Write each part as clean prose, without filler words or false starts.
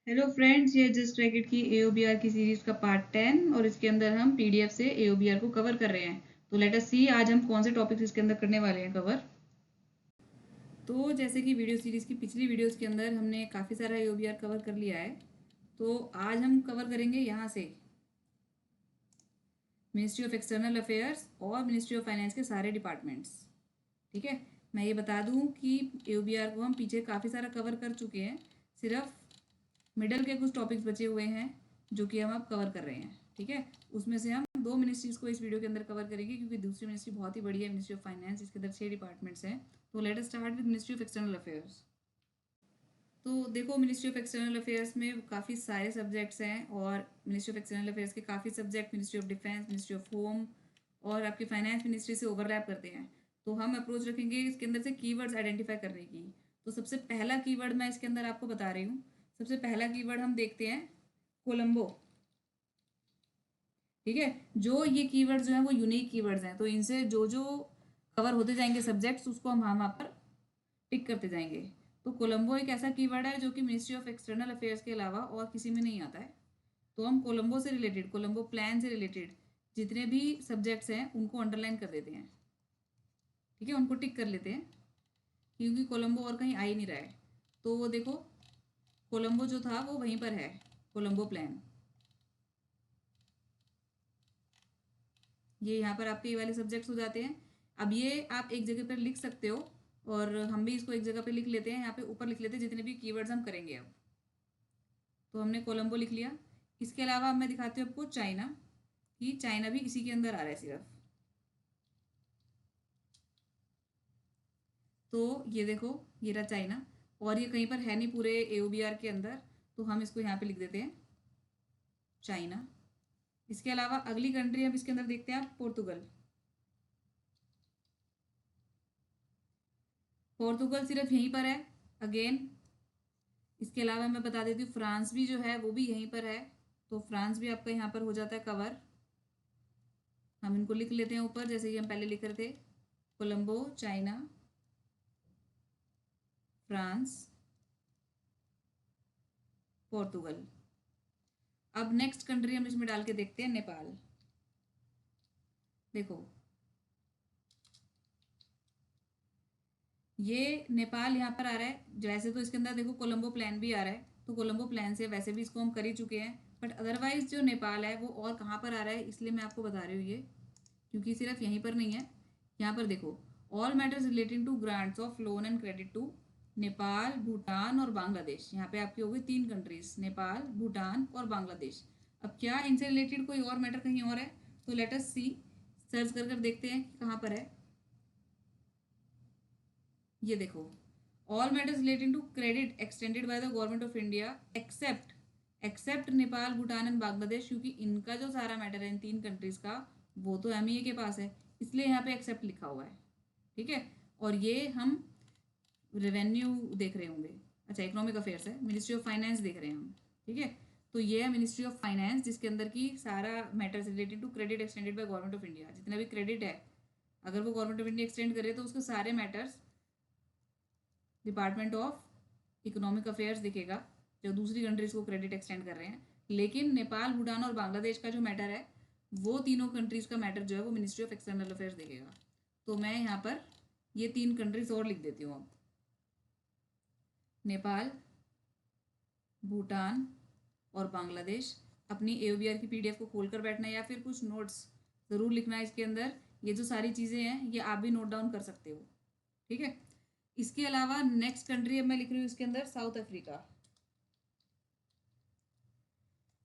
Hello friends, ये just racket की एओबीआर की सीरीज का पार्ट 10 और इसके अंदर हम पीडीएफ से एओबीआर को कवर कर रहे हैं। तो लेट अस सी आज हम कौन से टॉपिक्स इसके अंदर करने वाले हैं कवर। तो जैसे कि वीडियो सीरीज की पिछली वीडियोस के अंदर हमने काफ़ी सारा एओबीआर कवर कर लिया है, तो आज हम कवर करेंगे यहाँ से मिनिस्ट्री ऑफ एक्सटर्नल अफेयर्स और मिनिस्ट्री ऑफ फाइनेंस के सारे डिपार्टमेंट्स। ठीक है, मैं ये बता दूँ कि एओबीआर को हम पीछे काफ़ी सारा कवर कर चुके हैं, सिर्फ मिडल के कुछ टॉपिक्स बचे हुए हैं जो कि हम अब कवर कर रहे हैं। ठीक है, उसमें से हम दो मिनिस्ट्रीज को इस वीडियो के अंदर कवर करेंगे क्योंकि दूसरी मिनिस्ट्री बहुत ही बड़ी है, मिनिस्ट्री ऑफ फाइनेंस, इसके अंदर 6 डिपार्टमेंट्स हैं। तो let us start with ministry of external affairs. तो देखो, मिनिस्ट्री ऑफ एक्सटर्नल अफेयर्स में काफ़ी सारे सब्जेक्ट्स हैं और मिनिस्ट्री ऑफ एक्सटर्नल अफेयर्स के काफ़ी subject ministry of defence, ministry of home और आपकी फाइनेंस मिनिस्ट्री से ओवरलैप करते हैं। तो हम अप्रोच रखेंगे इसके अंदर से कीवर्ड्स आइडेंटिफाई करने की। तो सबसे पहला कीवर्ड मैं इसके अंदर आपको बता रही हूँ। सबसे पहला कीवर्ड हम देखते हैं कोलंबो। ठीक है, जो ये कीवर्ड्स जो हैं वो यूनिक कीवर्ड्स हैं, तो इनसे जो जो कवर होते जाएंगे सब्जेक्ट्स उसको हम वहाँ पर टिक करते जाएंगे। तो कोलंबो एक ऐसा कीवर्ड है जो कि मिनिस्ट्री ऑफ एक्सटर्नल अफेयर्स के अलावा और किसी में नहीं आता है। तो हम कोलंबो से रिलेटेड, कोलंबो प्लान से रिलेटेड जितने भी सब्जेक्ट्स हैं उनको अंडरलाइन कर देते हैं। ठीक है, उनको टिक कर लेते हैं क्योंकि कोलंबो और कहीं आ ही नहीं रहा है। तो वो देखो, कोलंबो जो था वो वहीं पर है, कोलंबो प्लान। ये यहाँ पर आपके ये वाले सब्जेक्ट्स हो जाते हैं। अब ये आप एक जगह पर लिख सकते हो और हम भी इसको एक जगह पे लिख लेते हैं, यहाँ पे ऊपर लिख लेते हैं जितने भी कीवर्ड्स हम करेंगे अब। तो हमने कोलंबो लिख लिया। इसके अलावा मैं दिखाती हूँ आपको चाइना, कि चाइना भी इसी के अंदर आ रहा है सिर्फ। तो ये देखो, ये रहा चाइना और ये कहीं पर है नहीं पूरे एओबीआर के अंदर, तो हम इसको यहाँ पे लिख देते हैं चाइना। इसके अलावा अगली कंट्री हम इसके अंदर देखते हैं आप, पोर्तुगल। पोर्तुगल सिर्फ यहीं पर है अगेन। इसके अलावा मैं बता देती हूँ फ्रांस भी जो है वो भी यहीं पर है, तो फ्रांस भी आपका यहाँ पर हो जाता है कवर। हम इनको लिख लेते हैं ऊपर जैसे कि हम पहले लिख रहे थे, कोलंबो, चाइना, फ्रांस, पोर्तुगल। अब नेक्स्ट कंट्री हम इसमें डाल के देखते हैं, नेपाल। देखो, ये नेपाल यहाँ पर आ रहा है। वैसे तो इसके अंदर देखो कोलंबो प्लान भी आ रहा है, तो कोलंबो प्लान से वैसे भी इसको हम कर ही चुके हैं, बट अदरवाइज जो नेपाल है वो और कहाँ पर आ रहा है, इसलिए मैं आपको बता रही हूँ ये, क्योंकि सिर्फ यहीं पर नहीं है। यहाँ पर देखो, all matters relating to grants of loan and credit to Nepal, Bhutan और बांग्लादेश। यहाँ पे आपकी हो गई 3 कंट्रीज, नेपाल, भूटान और बांग्लादेश। अब क्या इनसे रिलेटेड कोई और मैटर कहीं और है, तो लेट अस सी, सर्च कर कर देखते हैं कि कहाँ पर है। ये देखो, all matters relating to credit extended by the government of India except Nepal, Bhutan and Bangladesh, क्योंकि इनका जो सारा मैटर है इन 3 कंट्रीज का वो तो एमईए के पास है, इसलिए यहाँ पे एक्सेप्ट लिखा हुआ है। ठीक है, और ये हम रेवेन्यू देख रहे होंगे, अच्छा इकोनॉमिक अफेयर्स है, मिनिस्ट्री ऑफ फाइनेंस देख रहे हैं हम। ठीक है, तो ये है मिनिस्ट्री ऑफ फाइनेंस जिसके अंदर की सारा matters related to credit extended by government of India, जितना भी क्रेडिट है अगर वो गवर्नमेंट ऑफ इंडिया एक्सटेंड करे तो उसके सारे matters department of economic affairs दिखेगा, जो दूसरी कंट्रीज को क्रेडिट एक्सटेंड कर रहे हैं। लेकिन नेपाल, भूटान और बांग्लादेश का जो मैटर है वो तीनों कंट्रीज का मैटर जो है वो मिनिस्ट्री ऑफ एक्सटर्नल अफेयर्स देखेगा। तो मैं यहाँ पर ये 3 कंट्रीज और लिख देती हूँ अब, नेपाल, भूटान और बांग्लादेश। अपनी एओबीआर की पीडीएफ को खोलकर बैठना है या फिर कुछ नोट्स ज़रूर लिखना है इसके अंदर। ये जो सारी चीज़ें हैं ये आप भी नोट डाउन कर सकते हो। ठीक है, इसके अलावा नेक्स्ट कंट्री अब मैं लिख रही हूँ इसके अंदर, साउथ अफ्रीका।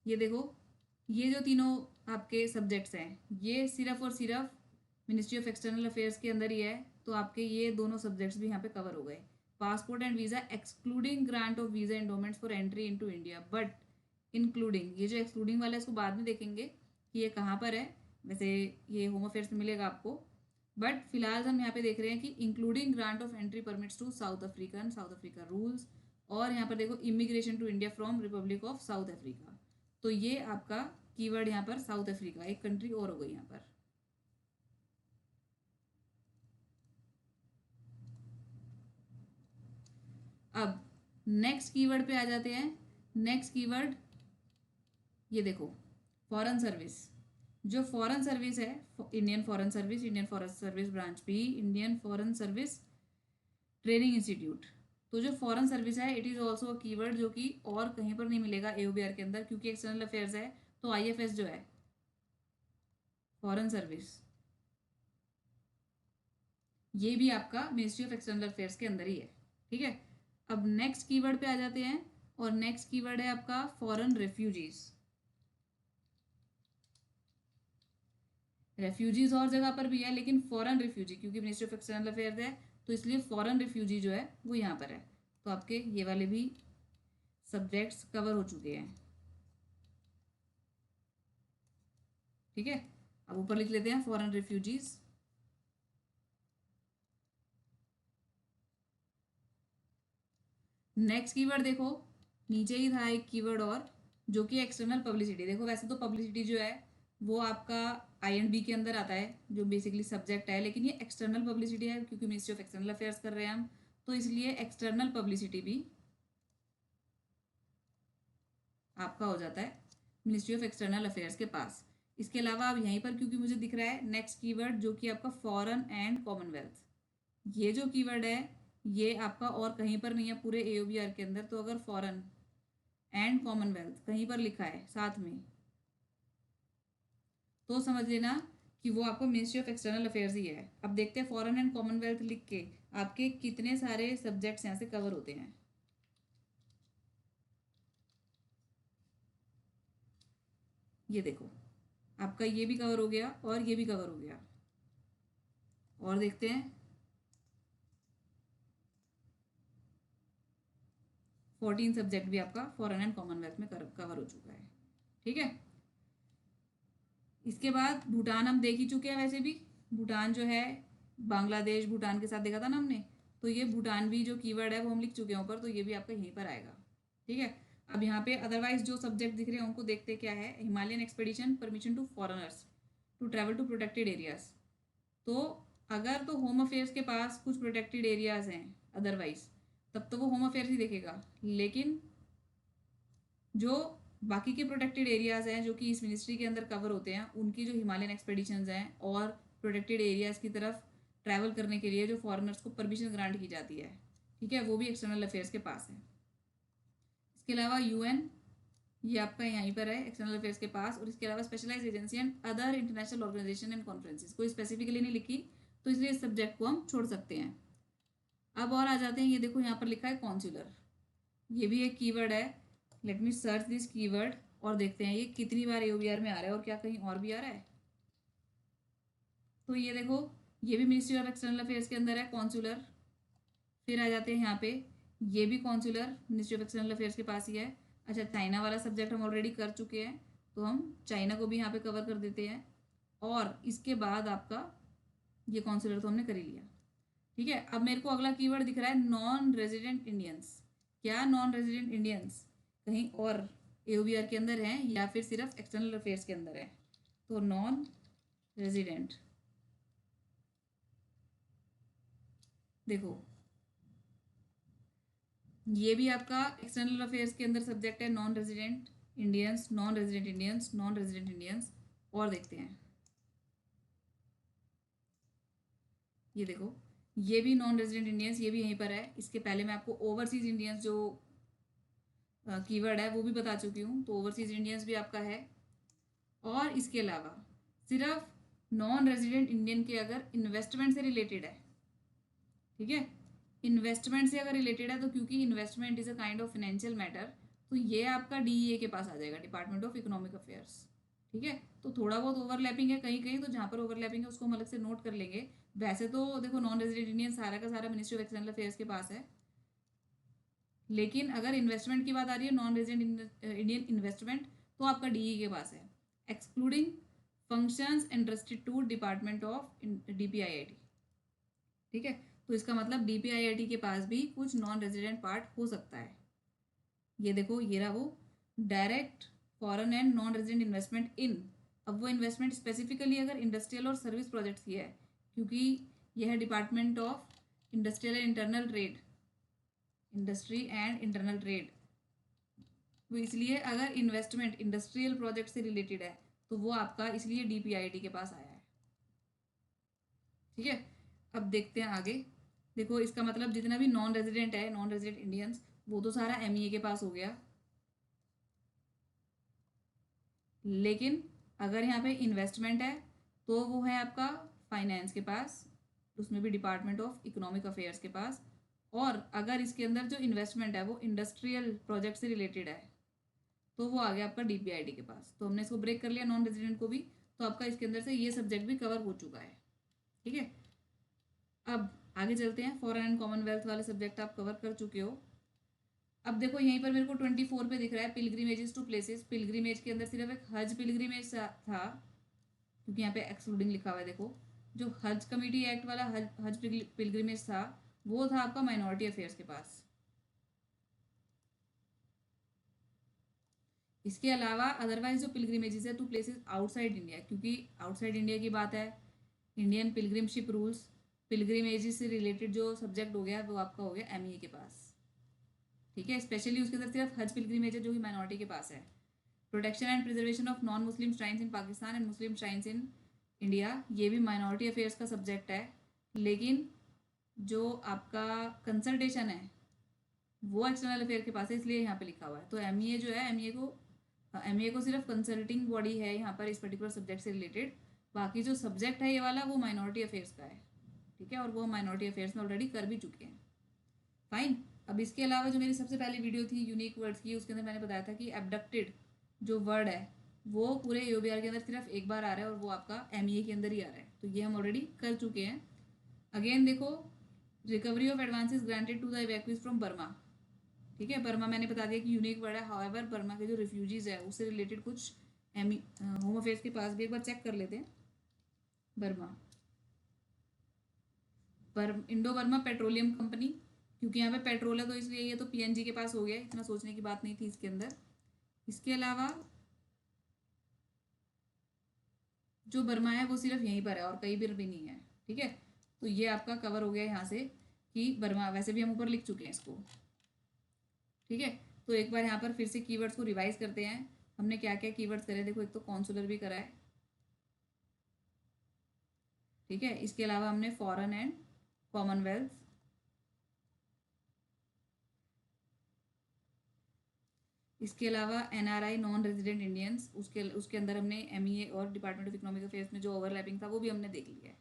ये देखो, ये जो तीनों आपके सब्जेक्ट्स हैं ये सिर्फ और सिर्फ मिनिस्ट्री ऑफ एक्सटर्नल अफेयर्स के अंदर ही है, तो आपके ये दोनों सब्जेक्ट्स भी यहाँ पे कवर हो गए। Passport and visa excluding grant of visa endowments for entry into India, but including, ये जो एक्सक्लूडिंग वाला है इसको बाद में देखेंगे कि ये कहाँ पर है। वैसे ये होम अफेयर्स में मिलेगा आपको, बट फिलहाल हम यहाँ पे देख रहे हैं कि including grant of entry permits to South Africa rules, और यहाँ पर देखो immigration to India from Republic of South Africa. तो ये आपका कीवर्ड यहाँ पर साउथ अफ्रीका, एक कंट्री और हो गई यहाँ पर। अब नेक्स्ट कीवर्ड पे आ जाते हैं, नेक्स्ट कीवर्ड ये देखो, फॉरेन सर्विस। जो फॉरेन सर्विस है, इंडियन फॉरेन सर्विस ब्रांच भी, Indian foreign service training institute. तो जो फॉरेन सर्विस है it is also a keyword जो कि और कहीं पर नहीं मिलेगा एओबीआर के अंदर, क्योंकि एक्सटर्नल अफेयर्स है। तो आईएफएस जो है फॉरेन सर्विस, ये भी आपका मिनिस्ट्री ऑफ एक्सटर्नल अफेयर्स के अंदर ही है। ठीक है, अब नेक्स्ट कीवर्ड पे आ जाते हैं, और नेक्स्ट कीवर्ड है आपका फॉरेन रेफ्यूजीज। रेफ्यूजीज और जगह पर भी है, लेकिन फॉरेन रिफ्यूजी क्योंकि मिनिस्ट्री ऑफ एक्सटर्नल अफेयर्स है, तो इसलिए फॉरेन रिफ्यूजी जो है वो यहाँ पर है। तो आपके ये वाले भी सब्जेक्ट्स कवर हो चुके हैं। ठीक है, अब ऊपर लिख लेते हैं फॉरेन रिफ्यूजीज। नेक्स्ट कीवर्ड देखो, नीचे ही था एक कीवर्ड और, जो कि एक्सटर्नल पब्लिसिटी। देखो वैसे तो पब्लिसिटी जो है वो आपका आई&बी के अंदर आता है, जो बेसिकली सब्जेक्ट है, लेकिन ये एक्सटर्नल पब्लिसिटी है क्योंकि मिनिस्ट्री ऑफ एक्सटर्नल अफेयर्स कर रहे हैं हम, तो इसलिए एक्सटर्नल पब्लिसिटी भी आपका हो जाता है मिनिस्ट्री ऑफ एक्सटर्नल अफेयर्स के पास। इसके अलावा अब यहीं पर क्योंकि मुझे दिख रहा है नेक्स्ट कीवर्ड जो कि आपका फॉरेन एंड कॉमनवेल्थ, ये जो कीवर्ड है ये आपका और कहीं पर नहीं है पूरे एओबीआर के अंदर। तो अगर फॉरेन एंड कॉमनवेल्थ कहीं पर लिखा है साथ में, तो समझ लेना कि वो आपको मिनिस्ट्री ऑफ एक्सटर्नल अफेयर्स ही है। अब देखते हैं फॉरेन एंड कॉमनवेल्थ लिख के आपके कितने सारे सब्जेक्ट्स यहाँ से कवर होते हैं। ये देखो, आपका ये भी कवर हो गया और ये भी कवर हो गया। और देखते हैं 14 सब्जेक्ट भी आपका फॉरेन एंड कॉमनवेल्थ में कवर हो चुका है। ठीक है, इसके बाद भूटान हम देख ही चुके हैं। वैसे भी भूटान जो है, बांग्लादेश भूटान के साथ देखा था ना हमने, तो ये भूटान भी जो कीवर्ड है वो हम लिख चुके हैं ऊपर, तो ये भी आपका यहीं पर आएगा। ठीक है, अब यहाँ पे अदरवाइज जो सब्जेक्ट दिख रहे हैं उनको देखते क्या है। Himalayan expedition permission to foreigners to travel to protected areas. तो अगर तो होम अफेयर्स के पास कुछ प्रोटेक्टेड एरियाज हैं अदरवाइज, तब तो वो होम अफेयर्स ही देखेगा। लेकिन जो बाकी के प्रोटेक्टेड एरियाज हैं जो कि इस मिनिस्ट्री के अंदर कवर होते हैं, उनकी जो हिमालयन एक्सपेडिशंस हैं और प्रोटेक्टेड एरियाज की तरफ ट्रैवल करने के लिए जो फॉरेनर्स को परमिशन ग्रांट की जाती है, ठीक है, वो भी एक्सटर्नल अफेयर्स के पास है। इसके अलावा यूएन, ये आपका यहीं पर है एक्सटर्नल अफेयर्स के पास। और इसके अलावा specialise agency and other international organisation and conferences, कोई स्पेसिफिकली नहीं लिखी, तो इसलिए इस सब्जेक्ट को हम छोड़ सकते हैं। अब और आ जाते हैं, ये देखो यहाँ पर लिखा है कॉन्सुलर, ये भी एक कीवर्ड है। Let me search this keyword और देखते हैं ये कितनी बार एओबीआर में आ रहा है और क्या कहीं और भी आ रहा है। तो ये देखो, ये भी मिनिस्ट्री ऑफ एक्सटर्नल अफेयर्स के अंदर है कॉन्सुलर। फिर आ जाते हैं यहाँ पे, ये भी consular ministry of external affairs के पास ही है। अच्छा, चाइना वाला सब्जेक्ट हम ऑलरेडी कर चुके हैं, तो हम चाइना को भी यहाँ पे कवर कर देते हैं। और इसके बाद आपका ये कॉन्सुलर तो हमने कर ही लिया। ठीक है, अब मेरे को अगला कीवर्ड दिख रहा है नॉन रेजिडेंट इंडियंस। क्या नॉन रेजिडेंट इंडियंस कहीं और एओबीआर के अंदर हैं या फिर सिर्फ एक्सटर्नल अफेयर्स के अंदर है? तो नॉन रेजिडेंट, देखो ये भी आपका एक्सटर्नल अफेयर्स के अंदर सब्जेक्ट है, non resident Indians, non resident Indians, non resident Indians. और देखते हैं, ये देखो ये भी नॉन रेजिडेंट इंडियंस, ये भी यहीं पर है। इसके पहले मैं आपको ओवरसीज इंडियंस जो कीवर्ड है वो भी बता चुकी हूँ, तो ओवरसीज इंडियंस भी आपका है। और इसके अलावा सिर्फ नॉन रेजिडेंट इंडियन के अगर इन्वेस्टमेंट से रिलेटेड है, ठीक है, इन्वेस्टमेंट से अगर रिलेटेड है, तो क्योंकि investment is a kind of financial matter, तो ये आपका डीईए के पास आ जाएगा, डिपार्टमेंट ऑफ इकोनॉमिक अफेयर्स। ठीक है, तो थोड़ा बहुत ओवरलैपिंग है कहीं कहीं, तो जहाँ पर ओवरलैपिंग है उसको हम अलग से नोट कर लेंगे। वैसे तो देखो नॉन रेजिडेंट इंडियन सारा का सारा मिनिस्ट्री ऑफ एक्सटर्नल अफेयर्स के पास है, लेकिन अगर इन्वेस्टमेंट की बात आ रही है, नॉन रेजिडेंट इंडियन इन्वेस्टमेंट, तो आपका डीई के पास है, excluding functions interested to department of DPIIT. ठीक है, तो इसका मतलब डीपीआईआईटी के पास भी कुछ नॉन रेजिडेंट पार्ट हो सकता है। ये देखो, ये रहा वो direct foreign and non resident investment इन। अब वो इन्वेस्टमेंट स्पेसिफिकली अगर इंडस्ट्रियल और सर्विस प्रोजेक्ट्स की है, क्योंकि यह है department of industrial and internal trade, industry and internal trade, वो इसलिए अगर इन्वेस्टमेंट इंडस्ट्रियल प्रोजेक्ट से रिलेटेड है तो वो आपका इसलिए DPIIT के पास आया है। ठीक है, अब देखते हैं आगे। देखो इसका मतलब जितना भी नॉन रेजिडेंट है, नॉन रेजिडेंट इंडियंस, वो तो सारा MEA के पास हो गया। लेकिन अगर यहाँ पे इन्वेस्टमेंट है तो वो है आपका फाइनेंस के पास, उसमें भी डिपार्टमेंट ऑफ इकोनॉमिक अफेयर्स के पास। और अगर इसके अंदर जो इन्वेस्टमेंट है वो इंडस्ट्रियल प्रोजेक्ट से रिलेटेड है तो वो आ गया आपका DPIIT के पास। तो हमने इसको ब्रेक कर लिया नॉन रेजिडेंट को भी, तो आपका इसके अंदर से ये सब्जेक्ट भी कवर हो चुका है। ठीक है, अब आगे चलते हैं। फॉरेन एंड कॉमनवेल्थ वाले सब्जेक्ट आप कवर कर चुके हो। अब देखो यहीं पर मेरे को 24 पे दिख रहा है पिलग्रिमेजेस टू प्लेसेस। पिलग्रिमेज के अंदर सिर्फ एक हज पिलग्रिमेज था, क्योंकि यहाँ पे एक्सक्लूडिंग लिखा हुआ है। देखो जो हज कमेटी एक्ट वाला हज पिलग्रिमेज था वो था आपका माइनॉरिटी अफेयर्स के पास। इसके अलावा अदरवाइज जो पिलग्रिमेजेस है टू प्लेसेस आउटसाइड इंडिया, क्योंकि आउटसाइड इंडिया की बात है, इंडियन पिलग्रिमशिप रूल्स, पिलग्रिमेजेस से रिलेटेड जो सब्जेक्ट हो गया वो आपका हो गया MEA के पास। ठीक है, स्पेशली उसके अंदर सिर्फ हज पिलग्रिमेज है जो कि माइनॉरिटी के पास है। Protection and preservation of non Muslim shrines in Pakistan and Muslim shrines in India, ये भी माइनॉरिटी अफेयर्स का सब्जेक्ट है। लेकिन जो आपका कंसल्टेशन है वो एक्सटर्नल अफेयर के पास है, इसलिए यहाँ पे लिखा हुआ है। तो MEA जो है, MEA को सिर्फ कंसल्टिंग बॉडी है यहाँ पर इस पर्टिकुलर सब्जेक्ट से रिलेटेड। बाकी जो सब्जेक्ट है ये वाला वो माइनॉरिटी अफेयर्स का है। ठीक है, और वो माइनॉरिटी अफेयर्स में ऑलरेडी कर भी चुके हैं। फाइन। अब इसके अलावा जो मेरी सबसे पहली वीडियो थी यूनिक वर्ड्स की, उसके अंदर मैंने बताया था कि एबडक्टेड जो वर्ड है वो पूरे EOBR के अंदर सिर्फ एक बार आ रहा है और वो आपका MEA के अंदर ही आ रहा है। तो ये हम ऑलरेडी कर चुके हैं। अगेन देखो, recovery of advances granted to the evacuees from Burma. ठीक है, बर्मा मैंने बता दिया कि यूनिक वर्ड है। हाउएवर बर्मा के जो रिफ्यूजीज है उससे रिलेटेड कुछ होम अफेयर्स के पास भी एक बार चेक कर लेते हैं। Burma, Indo Burma petroleum company, क्योंकि यहाँ पे पेट्रोल है तो इसलिए ये तो PNG के पास हो गया, इतना सोचने की बात नहीं थी इसके अंदर। इसके अलावा जो बर्मा है वो सिर्फ यहीं पर है और कहीं भी नहीं है। ठीक है, तो ये आपका कवर हो गया यहाँ से कि बर्मा, वैसे भी हम ऊपर लिख चुके हैं इसको। ठीक है, तो एक बार यहाँ पर फिर से कीवर्ड्स को रिवाइज करते हैं। हमने क्या क्या कीवर्ड्स करे, देखो एक तो कॉन्सुलर भी करा है। ठीक है, इसके अलावा हमने फॉरेन एंड कॉमनवेल्थ, इसके अलावा NRI नॉन रेजिडेंट इंडियंस, उसके अंदर हमने MEA और डिपार्टमेंट ऑफ इकोनॉमिक अफेयर्स में जो ओवरलैपिंग था वो भी हमने देख लिया है।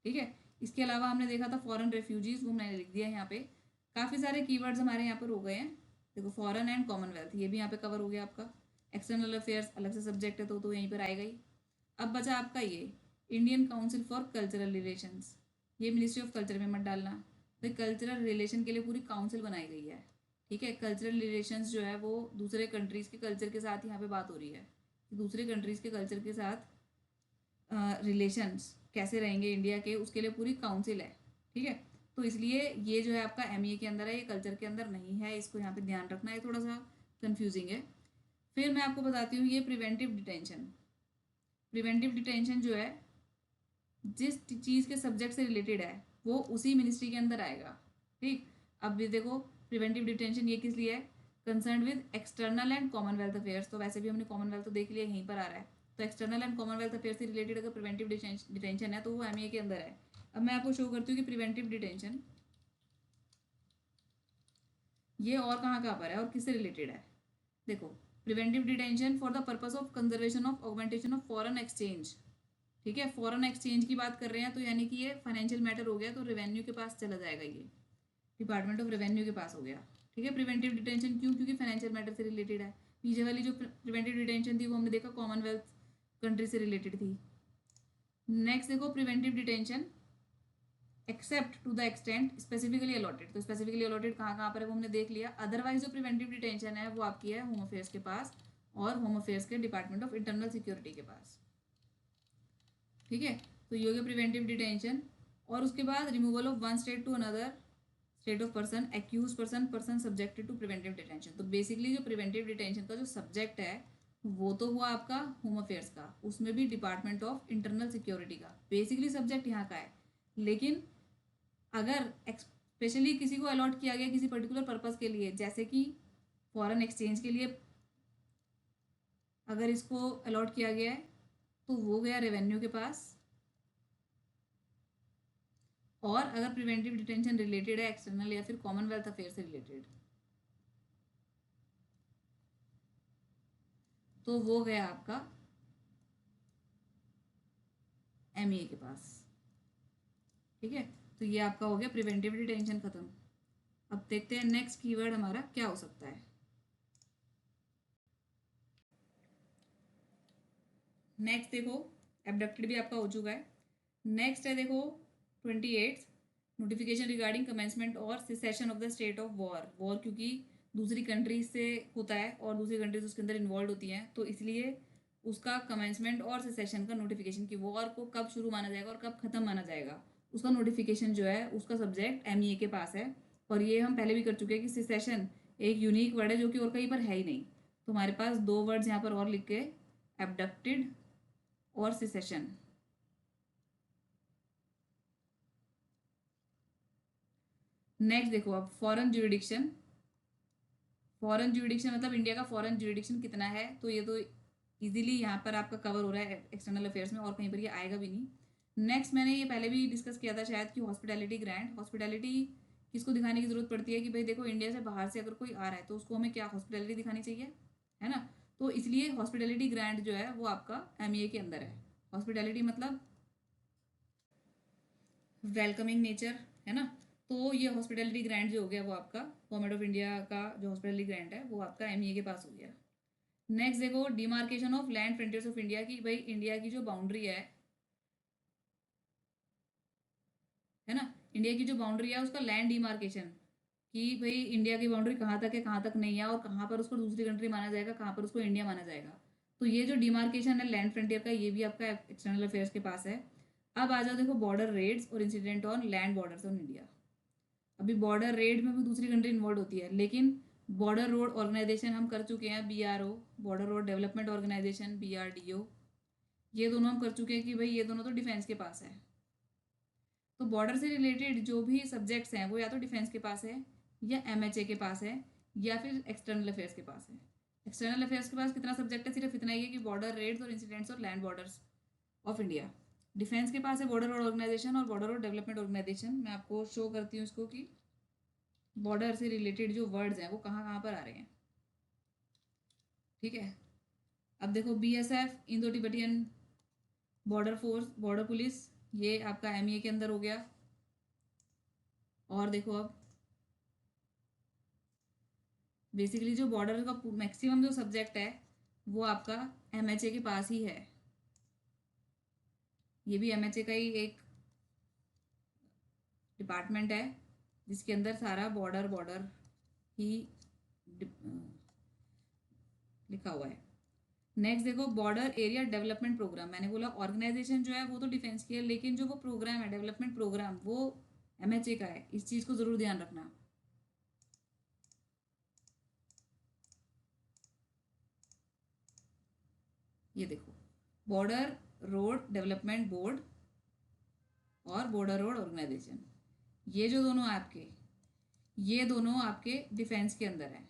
ठीक है, इसके अलावा हमने देखा था फॉरेन रेफ्यूजीज, वो मैंने लिख दिया है यहाँ पे। काफ़ी सारे कीवर्ड्स हमारे यहाँ पर हो गए हैं। देखो फॉरेन एंड कॉमनवेल्थ ये भी यहाँ पे कवर हो गया आपका। एक्सटर्नल अफेयर्स अलग से सब्जेक्ट है तो यहीं पर आएगा ही। अब बचा आपका ये Indian council for cultural relations, ये मिनिस्ट्री ऑफ कल्चर में मत डालना। तो कल्चरल रिलेशन के लिए पूरी काउंसिल बनाई गई है। ठीक है, कल्चरल रिलेशंस जो है वो दूसरे कंट्रीज़ के कल्चर के साथ यहाँ पे बात हो रही है कि दूसरे कंट्रीज़ के कल्चर के साथ रिलेशंस कैसे रहेंगे इंडिया के, उसके लिए पूरी काउंसिल है। ठीक है, तो इसलिए ये जो है आपका MEA के अंदर है, ये कल्चर के अंदर नहीं है, इसको यहाँ पे ध्यान रखना है, थोड़ा सा कन्फ्यूजिंग है। फिर मैं आपको बताती हूँ ये प्रिवेंटिव डिटेंशन। प्रिवेंटिव डिटेंशन जो है जिस चीज़ के सब्जेक्ट से रिलेटेड है वो उसी मिनिस्ट्री के अंदर आएगा। ठीक, अब भी देखो प्रिवेंटिव डिटेंशन ये किस लिए है, concern with external and Commonwealth affairs. तो वैसे भी हमने कॉमनवेल्थ तो देख लिया, यहीं पर आ रहा है। तो एक्सटर्नल एंड कॉमनवेल्थ अफेयर्स से रिलेटेड अगर प्रिवेंटिव डिटेंशन है तो वो MEA के अंदर है। अब मैं आपको शो करती हूँ कि प्रिवेंटिव डिटेंशन ये और कहाँ पर है और किससे रिलेटेड है। देखो, preventive detention for the purpose of conservation of augmentation of foreign exchange. ठीक है, फॉरेन एक्सचेंज की बात कर रहे हैं तो यानी कि ये फाइनेंशियल मैटर हो गया, तो रेवेन्यू के पास चला जाएगा, ये डिपार्टमेंट ऑफ रेवेन्यू के पास हो गया। ठीक है, प्रिवेंटिव डिटेंशन क्यों, क्योंकि फाइनेंशियल मैटर से रिलेटेड है। पीछे वाली जो प्रिवेंटिव डिटेंशन थी वो हमने देखा कॉमनवेल्थ कंट्री से रिलेटेड थी। नेक्स्ट देखो preventive detention except to the extent specifically allotted. तो स्पेसिफिकली अलॉटेड कहाँ पर है वो हमने देख लिया। अदरवाइज जो प्रिवेंटिव डिटेंशन है वो आपकी है होम अफेयर्स के पास और होम अफेयर्स के डिपार्टमेंट ऑफ इंटरनल सिक्योरिटी के पास। ठीक है, तो ये हो गया प्रिवेंटिव डिटेंशन। और उसके बाद removal of one state to another state of person, accuse person, person subjected to preventive detention. तो बेसिकली जो प्रिवेंटिव डिटेंशन का जो सब्जेक्ट है वो तो हुआ आपका होम अफेयर्स का, उसमें भी डिपार्टमेंट ऑफ इंटरनल सिक्योरिटी का बेसिकली सब्जेक्ट यहाँ का है। लेकिन अगर स्पेशली किसी को अलॉट किया गया किसी पर्टिकुलर पर्पज़ के लिए, जैसे कि फॉरेन एक्सचेंज के लिए अगर इसको अलॉट किया गया है तो वो गया रेवेन्यू के पास, और अगर प्रिवेंटिव डिटेंशन रिलेटेड है एक्सटर्नल या फिर कॉमनवेल्थ अफेयर से रिलेटेड तो वो गया आपका एमईए के पास। ठीक है, तो ये आपका हो गया प्रिवेंटिव डिटेंशन खत्म। अब देखते हैं नेक्स्ट कीवर्ड हमारा क्या हो सकता है। नेक्स्ट देखो, एबडक्टेड भी आपका हो चुका है। नेक्स्ट है देखो 28 नोटिफिकेशन रिगार्डिंग कमेंसमेंट और cessation of the state of war. War क्योंकि दूसरी कंट्रीज से होता है और दूसरी कंट्रीज उसके अंदर इन्वॉल्व होती हैं, तो इसलिए उसका कमेंसमेंट और सिसेशन का नोटिफिकेशन की वॉर को कब शुरू माना जाएगा और कब खत्म माना जाएगा, उसका नोटिफिकेशन जो है उसका सब्जेक्ट एमईए के पास है। और ये हम पहले भी कर चुके हैं कि सिसेशन एक यूनिक वर्ड है जो कि और कहीं पर है ही नहीं। तो हमारे पास दो वर्ड्स यहाँ पर और लिख के, एबडक्टेड और सिसेशन। नेक्स्ट देखो अब फॉरेन ज्यूरिडिक्शन। फॉरेन ज्यूरिडिक्शन मतलब इंडिया का फॉरेन ज्यूरिडिक्शन कितना है, तो ये तो इजीली यहाँ पर आपका कवर हो रहा है एक्सटर्नल अफेयर्स में, और कहीं पर ये आएगा भी नहीं। नेक्स्ट मैंने ये पहले भी डिस्कस किया था शायद कि हॉस्पिटैलिटी ग्रांट। हॉस्पिटैलिटी किसको दिखाने की जरूरत पड़ती है कि भाई देखो इंडिया से बाहर से अगर कोई आ रहा है तो उसको हमें क्या हॉस्पिटैलिटी दिखानी चाहिए, है ना। तो इसलिए हॉस्पिटैलिटी ग्रांट जो है वो आपका एमईए के अंदर है। हॉस्पिटैलिटी मतलब वेलकमिंग नेचर, है ना। तो ये हॉस्पिटैलिटी ग्रांट जो हो गया वो आपका गवर्नमेंट ऑफ इंडिया का जो हॉस्पिटैलिटी ग्रांट है वो आपका एमईए के पास हो गया। नेक्स्ट देखो demarcation of land frontiers of India की, भाई इंडिया की जो बाउंड्री है ना, इंडिया की जो बाउंड्री है उसका लैंड डिमार्केशन, कि भाई इंडिया की बाउंड्री कहाँ तक है कहाँ तक नहीं है, और कहाँ पर उसको दूसरी कंट्री माना जाएगा कहाँ पर उसको इंडिया माना जाएगा। तो ये जो डिमार्केशन है लैंड फ्रंटियर का ये भी आपका एक्सटर्नल अफेयर्स के पास है। अब आ जाओ देखो बॉर्डर रेड्स और incident on land borders on India. अभी बॉर्डर रेड में भी दूसरी कंट्री इन्वॉल्व होती है, लेकिन बॉर्डर रोड ऑर्गेनाइजेशन हम कर चुके हैं, BRO, border road development organisation, BRDO, ये दोनों हम कर चुके हैं कि भाई ये दोनों तो डिफेंस के पास है। तो बॉर्डर से रिलेटेड जो भी सब्जेक्ट्स हैं वो या तो डिफेंस के पास है या एमएचए के पास है या फिर एक्सटर्नल अफेयर्स के पास है। एक्सटर्नल अफेयर्स के पास कितना सब्जेक्ट है, सिर्फ इतना ही है कि बॉर्डर रेड्स और इंसिडेंट्स और land borders of India. Defence के पास है बॉर्डर रोड ऑर्गेनाइजेशन और बॉर्डर रोड डेवलपमेंट ऑर्गेनाइजेशन। मैं आपको शो करती हूँ इसको कि बॉर्डर से रिलेटेड जो वर्ड्स हैं वो कहाँ कहाँ पर आ रहे हैं। ठीक है, अब देखो BSF, Indo Tibetan border force, border police, ये आपका एमईए के अंदर हो गया। और देखो अब बेसिकली जो बॉर्डर का मैक्सिमम जो सब्जेक्ट है वो आपका एमएचए के पास ही है। ये भी एमएचए का ही एक डिपार्टमेंट है जिसके अंदर सारा बॉर्डर बॉर्डर ही लिखा हुआ है। नेक्स्ट देखो बॉर्डर एरिया डेवलपमेंट प्रोग्राम। मैंने बोला ऑर्गेनाइजेशन जो है वो तो डिफेंस की है, लेकिन जो वो प्रोग्राम है डेवलपमेंट प्रोग्राम वो एमएचए का है। इस चीज़ को ज़रूर ध्यान रखना। ये देखो बॉर्डर रोड डेवलपमेंट बोर्ड और बॉर्डर रोड ऑर्गेनाइजेशन, ये जो दोनों आपके, ये दोनों आपके डिफेंस के अंदर है।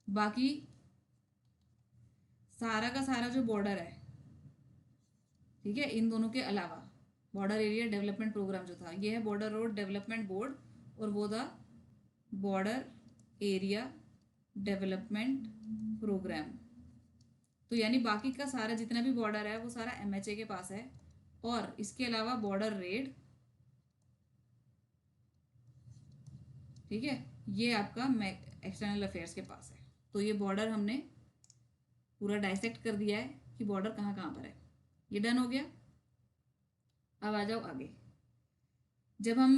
बाकी सारा का सारा जो बॉर्डर है, ठीक है, इन दोनों के अलावा बॉर्डर एरिया डेवलपमेंट प्रोग्राम जो था ये है बॉर्डर रोड डेवलपमेंट बोर्ड, और वो था बॉर्डर एरिया डेवलपमेंट प्रोग्राम। तो यानी बाकी का सारा जितना भी बॉर्डर है वो सारा एमएचए के पास है, और इसके अलावा बॉर्डर रेड, ठीक है, ये आपका एक्सटर्नल अफेयर्स के पास है। तो ये बॉर्डर हमने पूरा डाइसेक्ट कर दिया है कि बॉर्डर कहाँ कहाँ पर है। ये डन हो गया। अब आ जाओ आगे। जब हम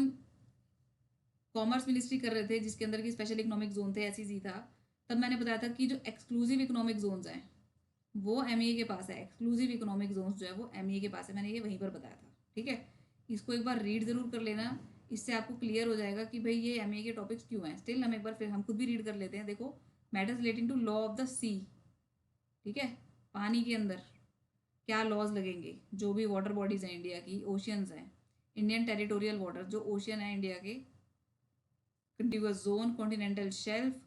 कॉमर्स मिनिस्ट्री कर रहे थे जिसके अंदर की स्पेशल इकोनॉमिक जोन थे, एसईसी था, तब मैंने बताया था कि जो एक्सक्लूसिव इकोनॉमिक जोन्स हैं वो एमईए के पास है। एक्सक्लूसिव इकोनॉमिक जोन्स जो है वो एमईए के पास है, मैंने ये वहीं पर बताया था। ठीक है, इसको एक बार रीड जरूर कर लेना, इससे आपको क्लियर हो जाएगा कि भाई ये एमईए के टॉपिक्स क्यों हैं। स्टिल हम एक बार फिर हम खुद भी रीड कर लेते हैं। देखो matters relating to law of the sea, ठीक है, पानी के अंदर क्या लॉज लगेंगे, जो भी वाटर बॉडीज हैं इंडिया की, ओशियंस हैं, इंडियन टेरिटोरियल वाटर जो ओशियन है इंडिया के, contiguous zone, continental shelf,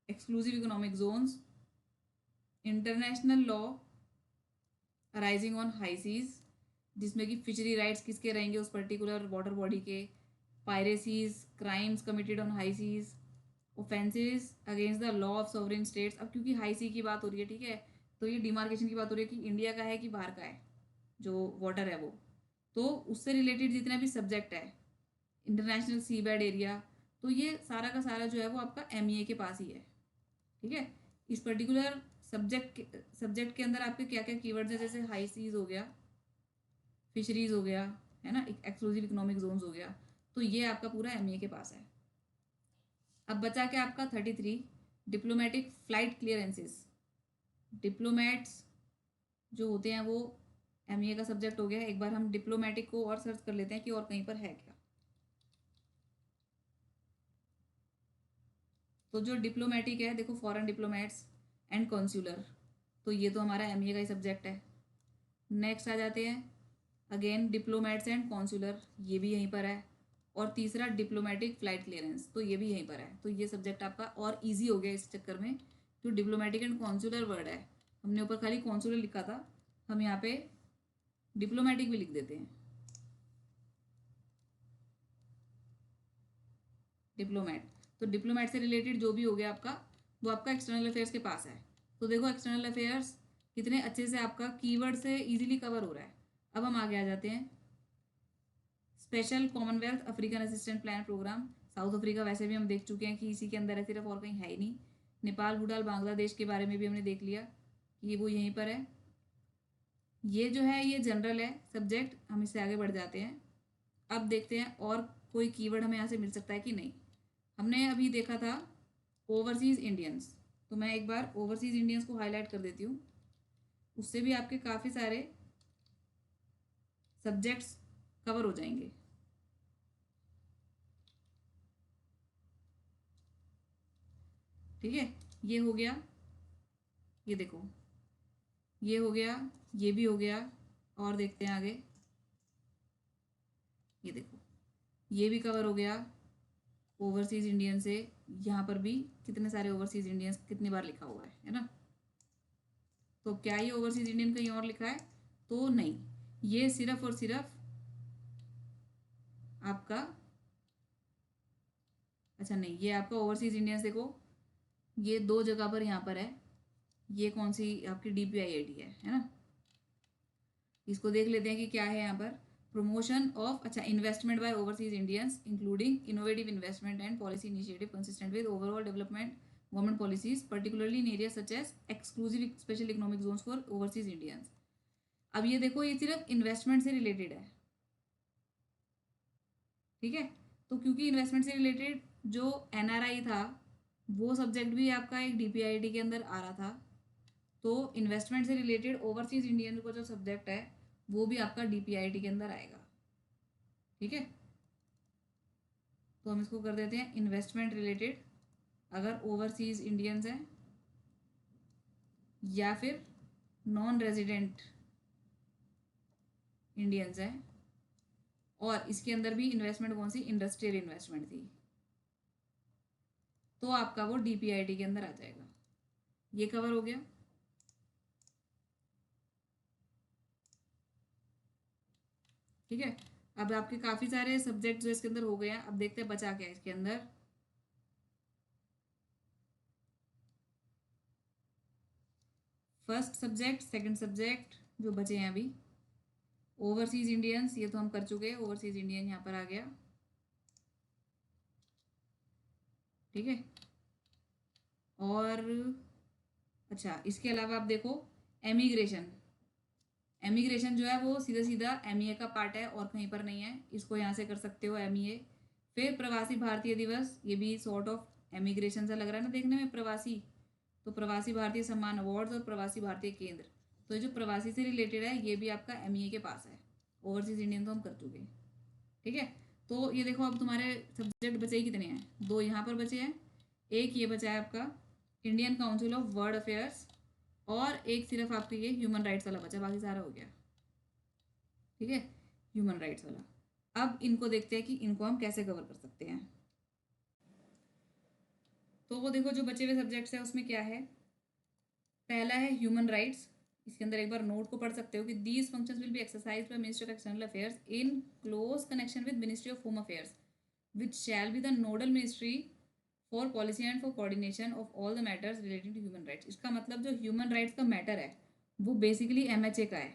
exclusive economic zones, international law arising on high seas, जिसमें कि फिशरी राइट्स किसके रहेंगे उस पर्टिकुलर वाटर बॉडी के, piracies, crimes committed on high seas, offences against the law of sovereign states. अब क्योंकि high सी की बात हो रही है, ठीक है, तो ये डिमार्केशन की बात हो रही है कि इंडिया का है कि बाहर का है जो वाटर है वो, तो उससे रिलेटेड जितना भी सब्जेक्ट है, इंटरनेशनल सी बेड एरिया, तो ये सारा का सारा जो है वो आपका एमईए के पास ही है। ठीक है, इस पर्टिकुलर सब्जेक्ट के अंदर आपके क्या क्या कीवर्ड्स है, जैसे हाई सीज हो गया, फिशरीज हो गया, है ना, एक्सक्लूसिव इकोनॉमिक जोन्स हो गया, तो ये आपका पूरा एमईए के पास है। अब बचा क्या आपका 33, डिप्लोमेटिक फ्लाइट क्लियरेंसेस। डिप्लोमेट्स जो होते हैं वो एमईए का सब्जेक्ट हो गया। एक बार हम डिप्लोमेटिक को और सर्च कर लेते हैं कि और कहीं पर है क्या। तो जो डिप्लोमेटिक है, देखो फॉरेन डिप्लोमेट्स एंड कॉन्सुलर, तो ये तो हमारा एमईए का ही सब्जेक्ट है। नेक्स्ट आ जाते हैं अगेन डिप्लोमेट्स एंड कॉन्सुलर, ये भी यहीं पर है। और तीसरा डिप्लोमेटिक फ्लाइट क्लियरेंस, तो ये भी यहीं पर है। तो ये सब्जेक्ट आपका और इजी हो गया इस चक्कर में, जो डिप्लोमेटिक एंड कॉन्सुलर वर्ड है, हमने ऊपर खाली कॉन्सुलर लिखा था, हम यहाँ पे डिप्लोमेटिक भी लिख देते हैं, डिप्लोमेट। तो डिप्लोमेट से रिलेटेड जो भी हो गया आपका, वो आपका एक्सटर्नल अफेयर्स के पास है। तो देखो एक्सटर्नल अफेयर्स कितने अच्छे से आपका कीवर्ड से इजीली कवर हो रहा है। अब हम आगे आ जाते हैं, special Commonwealth African assistant plan programme. South Africa वैसे भी हम देख चुके हैं कि इसी के अंदर है सिर्फ, और कहीं है ही नहीं। नेपाल, भूटान, बांग्लादेश के बारे में भी हमने देख लिया कि वो यहीं पर है। ये जो है ये जनरल है सब्जेक्ट, हम इससे आगे बढ़ जाते हैं। अब देखते हैं और कोई कीवर्ड हमें यहाँ से मिल सकता है कि नहीं। हमने अभी देखा था ओवरसीज़ इंडियंस, तो मैं एक बार ओवरसीज़ इंडियंस को हाईलाइट कर देती हूँ, उससे भी आपके काफ़ी सारे सब्जेक्ट्स कवर हो जाएंगे। ठीक है, ये हो गया, ये देखो ये हो गया, ये भी हो गया। और देखते हैं आगे, ये देखो ये भी कवर हो गया ओवरसीज़ इंडियन से। यहाँ पर भी कितने सारे ओवरसीज़ इंडियंस कितनी बार लिखा हुआ है ना। तो क्या ये ओवरसीज़ इंडियन कहीं और लिखा है? तो नहीं, ये सिर्फ और सिर्फ आपका, अच्छा नहीं, ये आपका ओवरसीज़ इंडियंस देखो ये दो जगह पर यहाँ पर है। ये कौन सी आपकी DPIIT है ना। इसको देख लेते हैं कि क्या है यहाँ पर। प्रमोशन ऑफ, अच्छा, investment by overseas Indians including innovative investment and policy initiative consistent with overall development government policies particularly in area such as exclusive special economic zones for overseas Indians. अब ये देखो ये सिर्फ इन्वेस्टमेंट से related है। ठीक है, तो क्योंकि इन्वेस्टमेंट से रिलेटेड जो NRI था वो सब्जेक्ट भी आपका एक DPIIT के अंदर आ रहा था, तो इन्वेस्टमेंट से रिलेटेड ओवरसीज इंडियन का जो सब्जेक्ट है वो भी आपका DPIIT के अंदर आएगा। ठीक है, तो हम इसको कर देते हैं इन्वेस्टमेंट रिलेटेड, अगर ओवरसीज इंडियंस हैं या फिर नॉन रेजिडेंट इंडियंस हैं, और इसके अंदर भी इन्वेस्टमेंट कौन सी, इंडस्ट्रियल इन्वेस्टमेंट थी, तो आपका वो DPIIT के अंदर आ जाएगा। ये कवर हो गया। ठीक है, अब आपके काफ़ी सारे सब्जेक्ट जो इसके अंदर हो गए हैं। अब देखते हैं बचा क्या है इसके अंदर। फर्स्ट सब्जेक्ट, सेकंड सब्जेक्ट जो बचे हैं अभी, ओवरसीज इंडियंस ये तो हम कर चुके हैं, ओवरसीज इंडियन यहाँ पर आ गया। ठीक है, और अच्छा इसके अलावा आप देखो एमिग्रेशन। एमिग्रेशन जो है वो सीधा सीधा एमईए का पार्ट है और कहीं पर नहीं है, इसको यहाँ से कर सकते हो एमईए। फिर प्रवासी भारतीय दिवस, ये भी सॉर्ट ऑफ एमिग्रेशन सा लग रहा है ना देखने में, प्रवासी, तो प्रवासी भारतीय सम्मान अवार्ड्स और प्रवासी भारतीय केंद्र, तो ये जो प्रवासी से रिलेटेड है ये भी आपका एमईए के पास है। ओवरसीज इंडियन तो हम कर चुके हैं। ठीक है, तो ये देखो अब तुम्हारे सब्जेक्ट बचे ही कितने हैं, दो यहाँ पर बचे हैं, एक ये बचा है आपका Indian council of world affairs, और एक सिर्फ आपके ये ह्यूमन राइट्स वाला बचा, बाकी सारा हो गया। ठीक है, ह्यूमन राइट्स वाला। अब इनको देखते हैं कि इनको हम कैसे कवर कर सकते हैं। तो वो देखो जो बचे हुए सब्जेक्ट्स हैं उसमें क्या है, पहला है ह्यूमन राइट्स। इसके अंदर एक बार नोट को पढ़ सकते हो कि these functions will be exercised by ministry of external affairs in close connection with ministry of home affairs which shall be the nodal ministry for policy and for coordination of all the matters relating to human rights. इसका मतलब जो human rights का matter है वो basically MHA का है।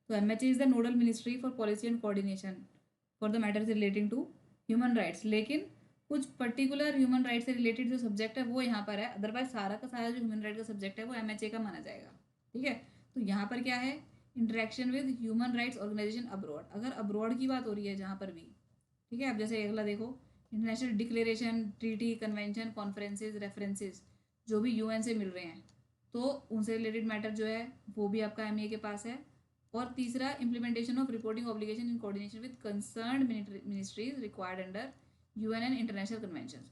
तो MHA is the nodal ministry for policy and coordination for the matters relating to human rights. लेकिन कुछ पर्टिकुलर ह्यूमन राइट से रिलेटेड जो सब्जेक्ट है वो यहाँ पर है, अदरवाइज सारा का सारा जो ह्यूमन राइट का सब्जेक्ट है वो एमएचए का माना जाएगा। ठीक है, तो यहाँ पर क्या है, interaction with human rights organisation abroad. अगर अब्रॉड की बात हो रही है जहाँ पर भी, ठीक है, अब जैसे अगला देखो, international declaration, treaty, convention, conferences, references जो भी यूएन से मिल रहे हैं तो उनसे रिलेटेड मैटर जो है वो भी आपका एमईए के पास है। और तीसरा, implementation of reporting obligation in coordination with concerned ministries required under UN and international convention.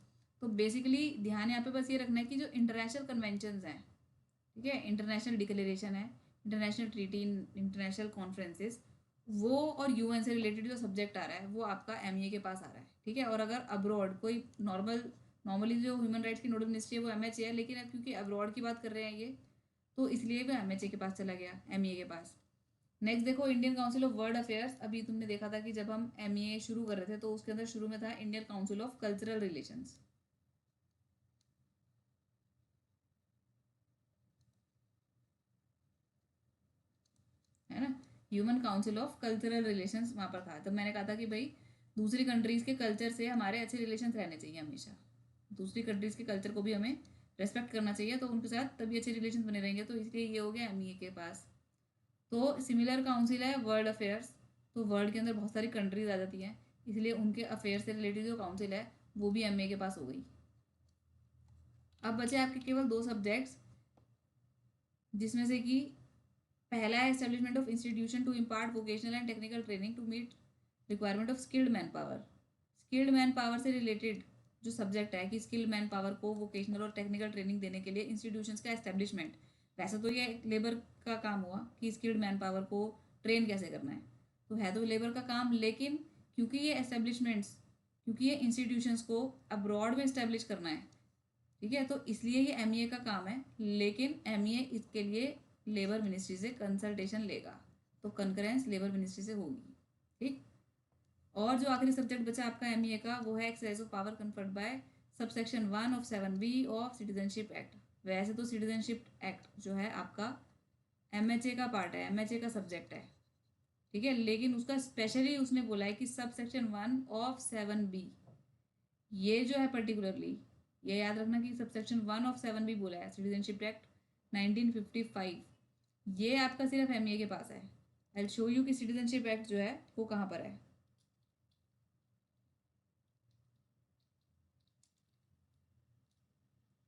तो बेसिकली ध्यान यहाँ पे बस ये रखना है कि जो इंटरनेशनल कन्वेंशन हैं, ठीक है, इंटरनेशनल डिक्लेरेशन है, इंटरनेशनल ट्रीटी, इंटरनेशनल कॉन्फ्रेंसेस, वो और यूएन से रिलेटेड जो सब्जेक्ट आ रहा है वो आपका एमईए के पास आ रहा है। ठीक है, और अगर अब्रॉड कोई नॉर्मली जो ह्यूमन राइट्स की नोडल मिनिस्ट्री है वो एमएचए है, लेकिन अब क्योंकि अब्रॉड की बात कर रहे हैं ये, तो इसलिए वो एमएचए के पास चला गया, एमईए के पास। नेक्स्ट देखो, Indian council of world affairs. अभी तुमने देखा था कि जब हम एमईए शुरू कर रहे थे तो उसके अंदर शुरू में था Indian council of cultural relations, है ना, human council of cultural relations वहाँ पर था। तब मैंने कहा था कि भाई दूसरी कंट्रीज़ के कल्चर से हमारे अच्छे रिलेशंस रहने चाहिए हमेशा, दूसरी कंट्रीज़ के कल्चर को भी हमें रेस्पेक्ट करना चाहिए, तो उनके साथ तभी अच्छे रिलेशन बने रहेंगे। तो इसलिए ये हो गया एमईए के पास। तो सिमिलर काउंसिल है वर्ल्ड अफेयर्स। तो वर्ल्ड के अंदर बहुत सारी कंट्रीज आ जाती हैं, इसलिए उनके अफेयर से रिलेटेड जो काउंसिल है वो भी एमए के पास हो गई। अब बचे आपके केवल दो सब्जेक्ट्स, जिसमें से कि पहला है establishment of institution to impart vocational and technical training to meet requirement of skilled manpower. Skilled manpower से रिलेटेड जो सब्जेक्ट है कि स्किल्ड मैन पावर को वोकेशनल और टेक्निकल ट्रेनिंग देने के लिए इंस्टीट्यूशंस का एस्टेब्लिशमेंट। वैसे तो ये लेबर का काम हुआ कि स्किल्ड मैन पावर को ट्रेन कैसे करना है तो लेबर का काम, लेकिन क्योंकि ये एस्टेब्लिशमेंट्स, क्योंकि ये इंस्टीट्यूशंस को अब्रॉड में इस्टेब्लिश करना है, ठीक है, तो इसलिए ये एमईए का काम है। लेकिन एमईए इसके लिए लेबर मिनिस्ट्री से कंसल्टेशन लेगा, तो कंकरेंस लेबर मिनिस्ट्री से होगी। ठीक, और जो आखिरी सब्जेक्ट बचा आपका एमईए का वो है exercise of power conferred bye subsection 1 of 7B of citizenship act. वैसे तो सिटीजनशिप एक्ट जो है आपका एमएचए का पार्ट है, एमएचए का सब्जेक्ट है, ठीक है, लेकिन उसका स्पेशली उसने बोला है कि सबसेक्शन 1 ऑफ 7B, ये जो है पर्टिकुलरली ये याद रखना कि सबसेक्शन 1 ऑफ 7B बोला है सिटीजनशिप एक्ट 1955, ये आपका सिर्फ एमईए के पास है। आई विल शो यू कि सिटीजनशिप एक्ट जो है वो कहाँ पर है।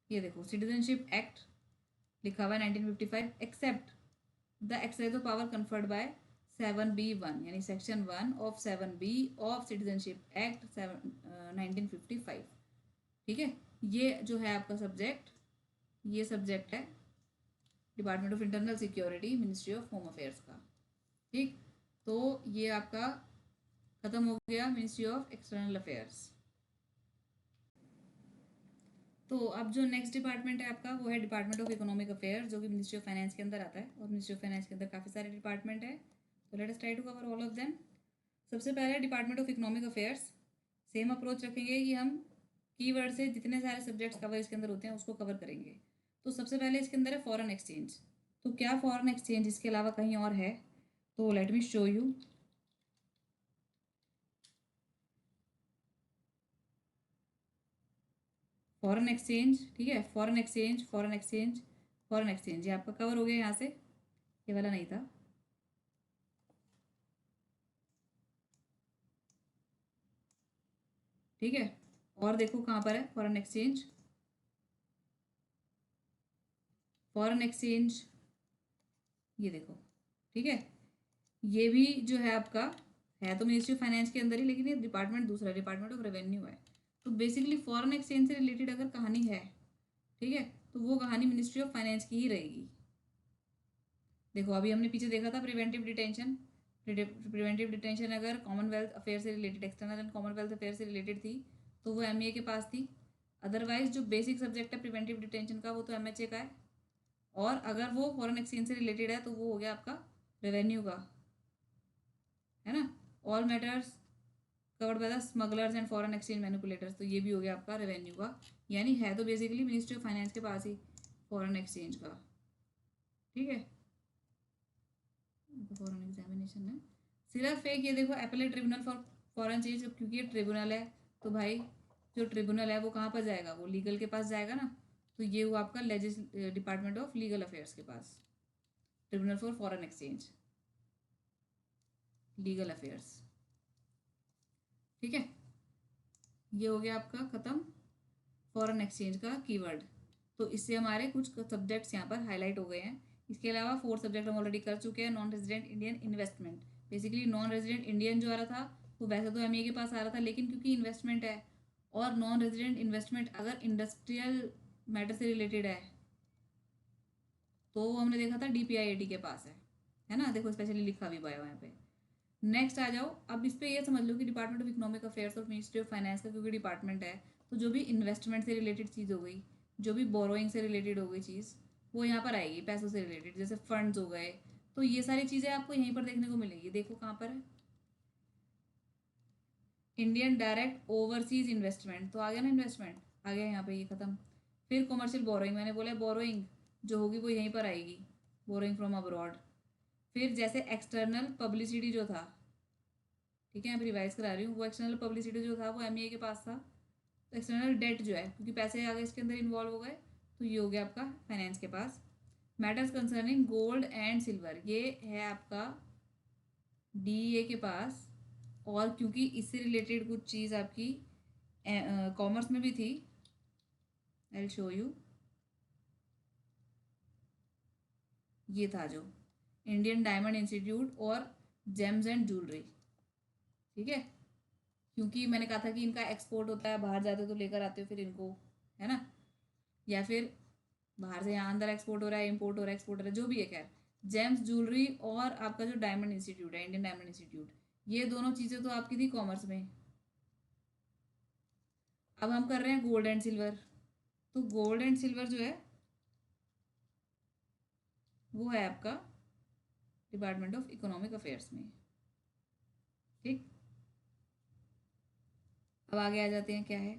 ये देखो, सिटीजनशिप एक्ट लिखा हुआ है 1955, except the exercise of power conferred by 7B1, यानी section 1 of 7B of citizenship act 1955। ठीक है, ये जो है आपका सब्जेक्ट, ये सब्जेक्ट है department of internal security, ministry of home affairs का। ठीक, तो ये आपका खत्म हो गया मिनिस्ट्री ऑफ एक्सटर्नल अफेयर्स। तो अब जो नेक्स्ट डिपार्टमेंट है आपका वो है डिपार्टमेंट ऑफ इकोनॉमिक अफेयर, जो कि मिनिस्ट्री ऑफ फाइनेंस के अंदर आता है। और मिनिस्ट्री ऑफ फाइनेंस के अंदर काफ़ी सारे डिपार्टमेंट है, तो let us try to cover all of them. सबसे पहले department of economic affairs. Same approach रखेंगे कि हम कीवर्ड से जितने सारे सब्जेक्ट्स कवर इसके अंदर होते हैं उसको कवर करेंगे। तो सबसे पहले इसके अंदर है फॉरेन एक्सचेंज। तो क्या फॉरेन एक्सचेंज इसके अलावा कहीं और है, तो let me show you. Foreign exchange, ठीक है, foreign exchange, foreign exchange, foreign exchange, ये आपका कवर हो गया यहाँ से, ये वाला नहीं था। ठीक है, और देखो कहाँ पर है फॉरेन एक्सचेंज, फॉरेन एक्सचेंज, ये देखो, ठीक है, ये भी जो है आपका है तो मिनिस्ट्री ऑफ फाइनेंस के अंदर ही, लेकिन ये डिपार्टमेंट दूसरा, डिपार्टमेंट ऑफ रेवेन्यू है। तो बेसिकली फॉरेन एक्सचेंज से रिलेटेड अगर कहानी है, ठीक है, तो वो कहानी मिनिस्ट्री ऑफ फाइनेंस की ही रहेगी। देखो अभी हमने पीछे देखा था प्रिवेंटिव डिटेंशन, प्रिवेंटिव डिटेंशन अगर कॉमनवेल्थ अफेयर से related, external and Commonwealth affair से रिलेटेड थी तो वो एमईए के पास थी। अदरवाइज जो बेसिक सब्जेक्ट है प्रिवेंटिव डिटेंशन का वो तो एमएचए का है। और अगर वो फॉरेन एक्सचेंज से रिलेटेड है तो वो हो गया आपका रेवेन्यू का, है ना। All matters covered by the smugglers and foreign exchange manipulators, तो ये भी हो गया आपका रेवेन्यू का, यानी है तो बेसिकली मिनिस्ट्री ऑफ फाइनेंस के पास ही फॉरेन एक्सचेंज का, ठीक है। फॉरेन एग्जामिनेशन है सिर्फ एक, ये देखो appellate tribunal for foreign change, क्योंकि ये ट्रिब्यूनल है तो भाई जो ट्रिब्यूनल है वो कहाँ पर जाएगा, वो लीगल के पास जाएगा ना, तो ये हुआ आपका डिपार्टमेंट ऑफ लीगल अफेयर्स के पास, tribunal for foreign exchange, legal affairs, ठीक है। ये हो गया आपका खत्म फॉरेन एक्सचेंज का कीवर्ड। तो इससे हमारे कुछ सब्जेक्ट्स यहाँ पर हाईलाइट हो गए हैं। इसके अलावा 4 सब्जेक्ट हम ऑलरेडी कर चुके हैं। Non resident Indian investment, basically non resident Indian जो आ रहा था वो वैसे तो एमईए के पास आ रहा था, लेकिन क्योंकि इन्वेस्टमेंट है और नॉन रेजिडेंट इन्वेस्टमेंट अगर इंडस्ट्रियल मैटर से रिलेटेड है तो वो हमने देखा था डीपीआईआईटी के पास है ना, देखो स्पेशली लिखा भी हुआ है यहाँ पे। नेक्स्ट आ जाओ, अब इस पे ये समझ लो कि डिपार्टमेंट ऑफ इकोनॉमिक अफेयर्स और मिनिस्ट्री ऑफ फाइनेंस का क्योंकि डिपार्टमेंट है, तो जो भी इन्वेस्टमेंट से रिलेटेड चीज़ हो गई, जो भी बोरोइंग से रिलेटेड हो गई चीज़, वो यहाँ पर आएगी, पैसों से रिलेटेड, जैसे फंड्स हो गए, तो ये सारी चीज़ें आपको यहीं पर देखने को मिलेंगी। देखो कहाँ पर है, इंडियन डायरेक्ट ओवरसीज इन्वेस्टमेंट, तो आ गया ना इन्वेस्टमेंट, आ गया यहाँ पे, ये खत्म। फिर कॉमर्शियल बोरोइंग, मैंने बोला बोरोइंग जो होगी वो यहीं पर आएगी, बोरोइंग फ्रॉम अब्रॉड। फिर जैसे एक्सटर्नल पब्लिसिटी जो था, ठीक है, यहाँ पे रिवाइज करा रही हूँ, वो एक्सटर्नल पब्लिसिटी जो था वो एमईए के पास था। तो एक्सटर्नल डेट जो है, क्योंकि पैसे आगे इसके अंदर इन्वॉल्व हो गए, तो ये हो गया आपका फाइनेंस के पास। Matters concerning gold and silver, ये है आपका डीईए के पास, और क्योंकि इससे रिलेटेड कुछ चीज़ आपकी कॉमर्स में भी थी, आई विल शो यू, ये था जो इंडियन डायमंड इंस्टीट्यूट और जेम्स एंड ज्वेलरी, ठीक है, क्योंकि मैंने कहा था कि इनका एक्सपोर्ट होता है, बाहर जाते हो तो लेकर आते हो फिर इनको, है ना, या फिर बाहर से यहाँ अंदर एक्सपोर्ट हो रहा है, इम्पोर्ट हो रहा है, एक्सपोर्ट हो रहा है, जो भी है, खैर जेम्स ज्वेलरी और आपका जो डायमंड इंस्टीट्यूट है, इंडियन डायमंड इंस्टीट्यूट, ये दोनों चीज़ें तो आपकी थी कॉमर्स में। अब हम कर रहे हैं गोल्ड एंड सिल्वर, तो गोल्ड एंड सिल्वर जो है वो है आपका डिपार्टमेंट ऑफ इकोनॉमिक अफेयर्स में, ठीक। अब आगे आ जाते हैं, क्या है,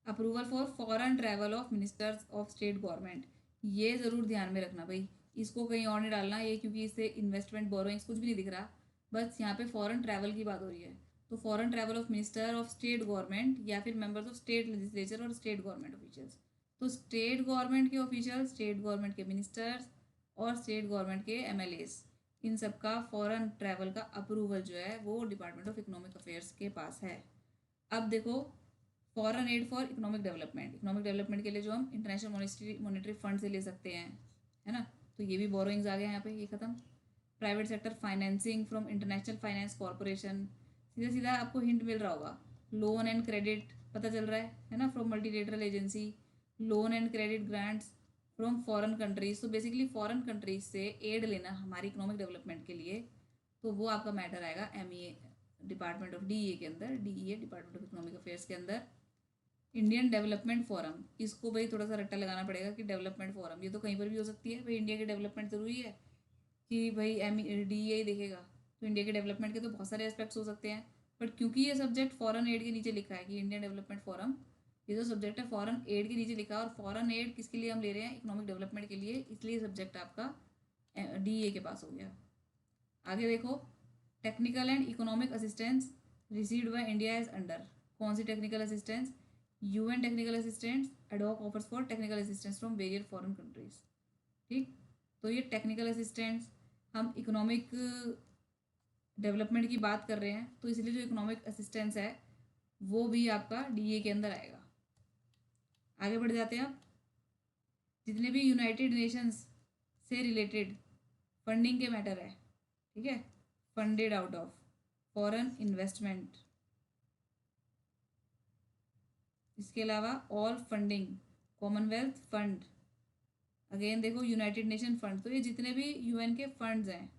approval for foreign travel of ministers of state government, ये ज़रूर ध्यान में रखना भाई, इसको कहीं और नहीं डालना ये, क्योंकि इससे इन्वेस्टमेंट बोरोइंग्स कुछ भी नहीं दिख रहा, बस यहाँ पे फॉरेन ट्रैवल की बात हो रही है। तो foreign travel of minister of state government या फिर मेंबर्स ऑफ स्टेट लेजिस्लेचर और स्टेट गवर्नमेंट ऑफिशियल्स, तो स्टेट गवर्नमेंट के ऑफिशियल, स्टेट गवर्नमेंट के मिनिस्टर्स और स्टेट गवर्नमेंट के एमएलएस, इन सब का फॉरेन ट्रैवल का अप्रूवल जो है वो डिपार्टमेंट ऑफ इकोनॉमिक अफेयर्स के पास है। अब देखो, foreign add for economic development, economic development के लिए जो हम इंटरनेशनल मॉनेटरी फंड से ले सकते हैं, है ना, तो ये भी बोरोइंग्स आ गया यहाँ पे, ये खत्म। Private sector financing from international finance corporation, सीधा सीधा आपको हिंट मिल रहा होगा, लोन एंड क्रेडिट पता चल रहा है ना, from multilateral agency, loan and credit grants from foreign countries, तो बेसिकली फॉरेन कंट्रीज से एड लेना हमारी इकोनॉमिक डेवलपमेंट के लिए, तो वो आपका मैटर आएगा एमईए डिपार्टमेंट ऑफ डीईए के अंदर, DEA department of economic affairs के अंदर। इंडियन डेवलपमेंट फोरम, इसको भाई थोड़ा सा रट्टा लगाना पड़ेगा कि डेवलपमेंट फोरम, ये तो कहीं पर भी हो सकती है भाई, इंडिया की डेवलपमेंट जरूरी है कि भाई एम डीईए ही देखेगा, तो इंडिया के डेवलपमेंट के तो बहुत सारे एस्पेक्ट्स हो सकते हैं, बट क्योंकि ये सब्जेक्ट फॉरेन एड के नीचे लिखा है कि इंडियन डेवलपमेंट फोरम, ये जो सब्जेक्ट है फॉरेन एड के नीचे लिखा है, और फॉरेन एड किसके लिए हम ले रहे हैं, इकोनॉमिक डेवलपमेंट के लिए, इसलिए सब्जेक्ट आपका डीईए के पास हो गया। आगे देखो, technical and economic assistance received by India is under, कौन सी technical assistance, UN technical assistance ad hoc offers for technical assistance from various foreign countries, ठीक। तो ये टेक्निकल असिस्टेंस, हम इकोनॉमिक डेवलपमेंट की बात कर रहे हैं, तो इसलिए जो इकोनॉमिक असिस्टेंस है वो भी आपका डीए के अंदर आएगा। आगे बढ़ जाते हैं, अब जितने भी यूनाइटेड नेशंस से रिलेटेड फंडिंग के मैटर है, ठीक है, funded out of foreign investment, इसके अलावा all funding, Commonwealth fund, again देखो यूनाइटेड नेशन फंड, तो ये जितने भी यूएन के फंड्स हैं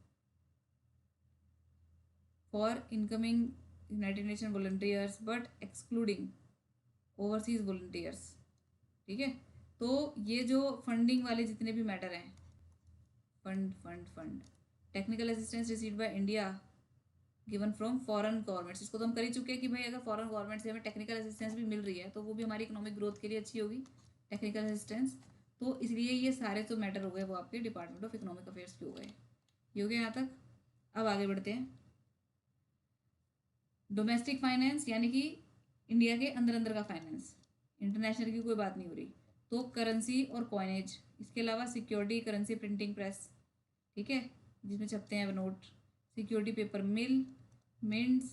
for incoming United nation volunteers but excluding overseas volunteers, ठीक है, तो ये जो फंडिंग वाले जितने भी मैटर हैं, fund fund fund, technical assistance received by India given from foreign governments, इसको तो हम कर ही चुके हैं कि भाई अगर फॉरेन गवर्नमेंट से हमें टेक्निकल असिस्टेंस भी मिल रही है तो वो भी हमारी इकोनॉमिक ग्रोथ के लिए अच्छी होगी, टेक्निकल असिस्टेंस। तो इसलिए ये सारे जो मैटर हो गए वो आपके डिपार्टमेंट ऑफ इकोनॉमिक अफेयर्स के हो गए। ये हो गया यहाँ तक। अब आगे बढ़ते हैं। डोमेस्टिक फाइनेंस यानी कि इंडिया के अंदर अंदर का फाइनेंस, इंटरनेशनल की कोई बात नहीं हो रही। तो करेंसी और कॉइनेज, इसके अलावा सिक्योरिटी, करेंसी प्रिंटिंग प्रेस, ठीक है, जिसमें छपते हैं note, security paper mill, mints,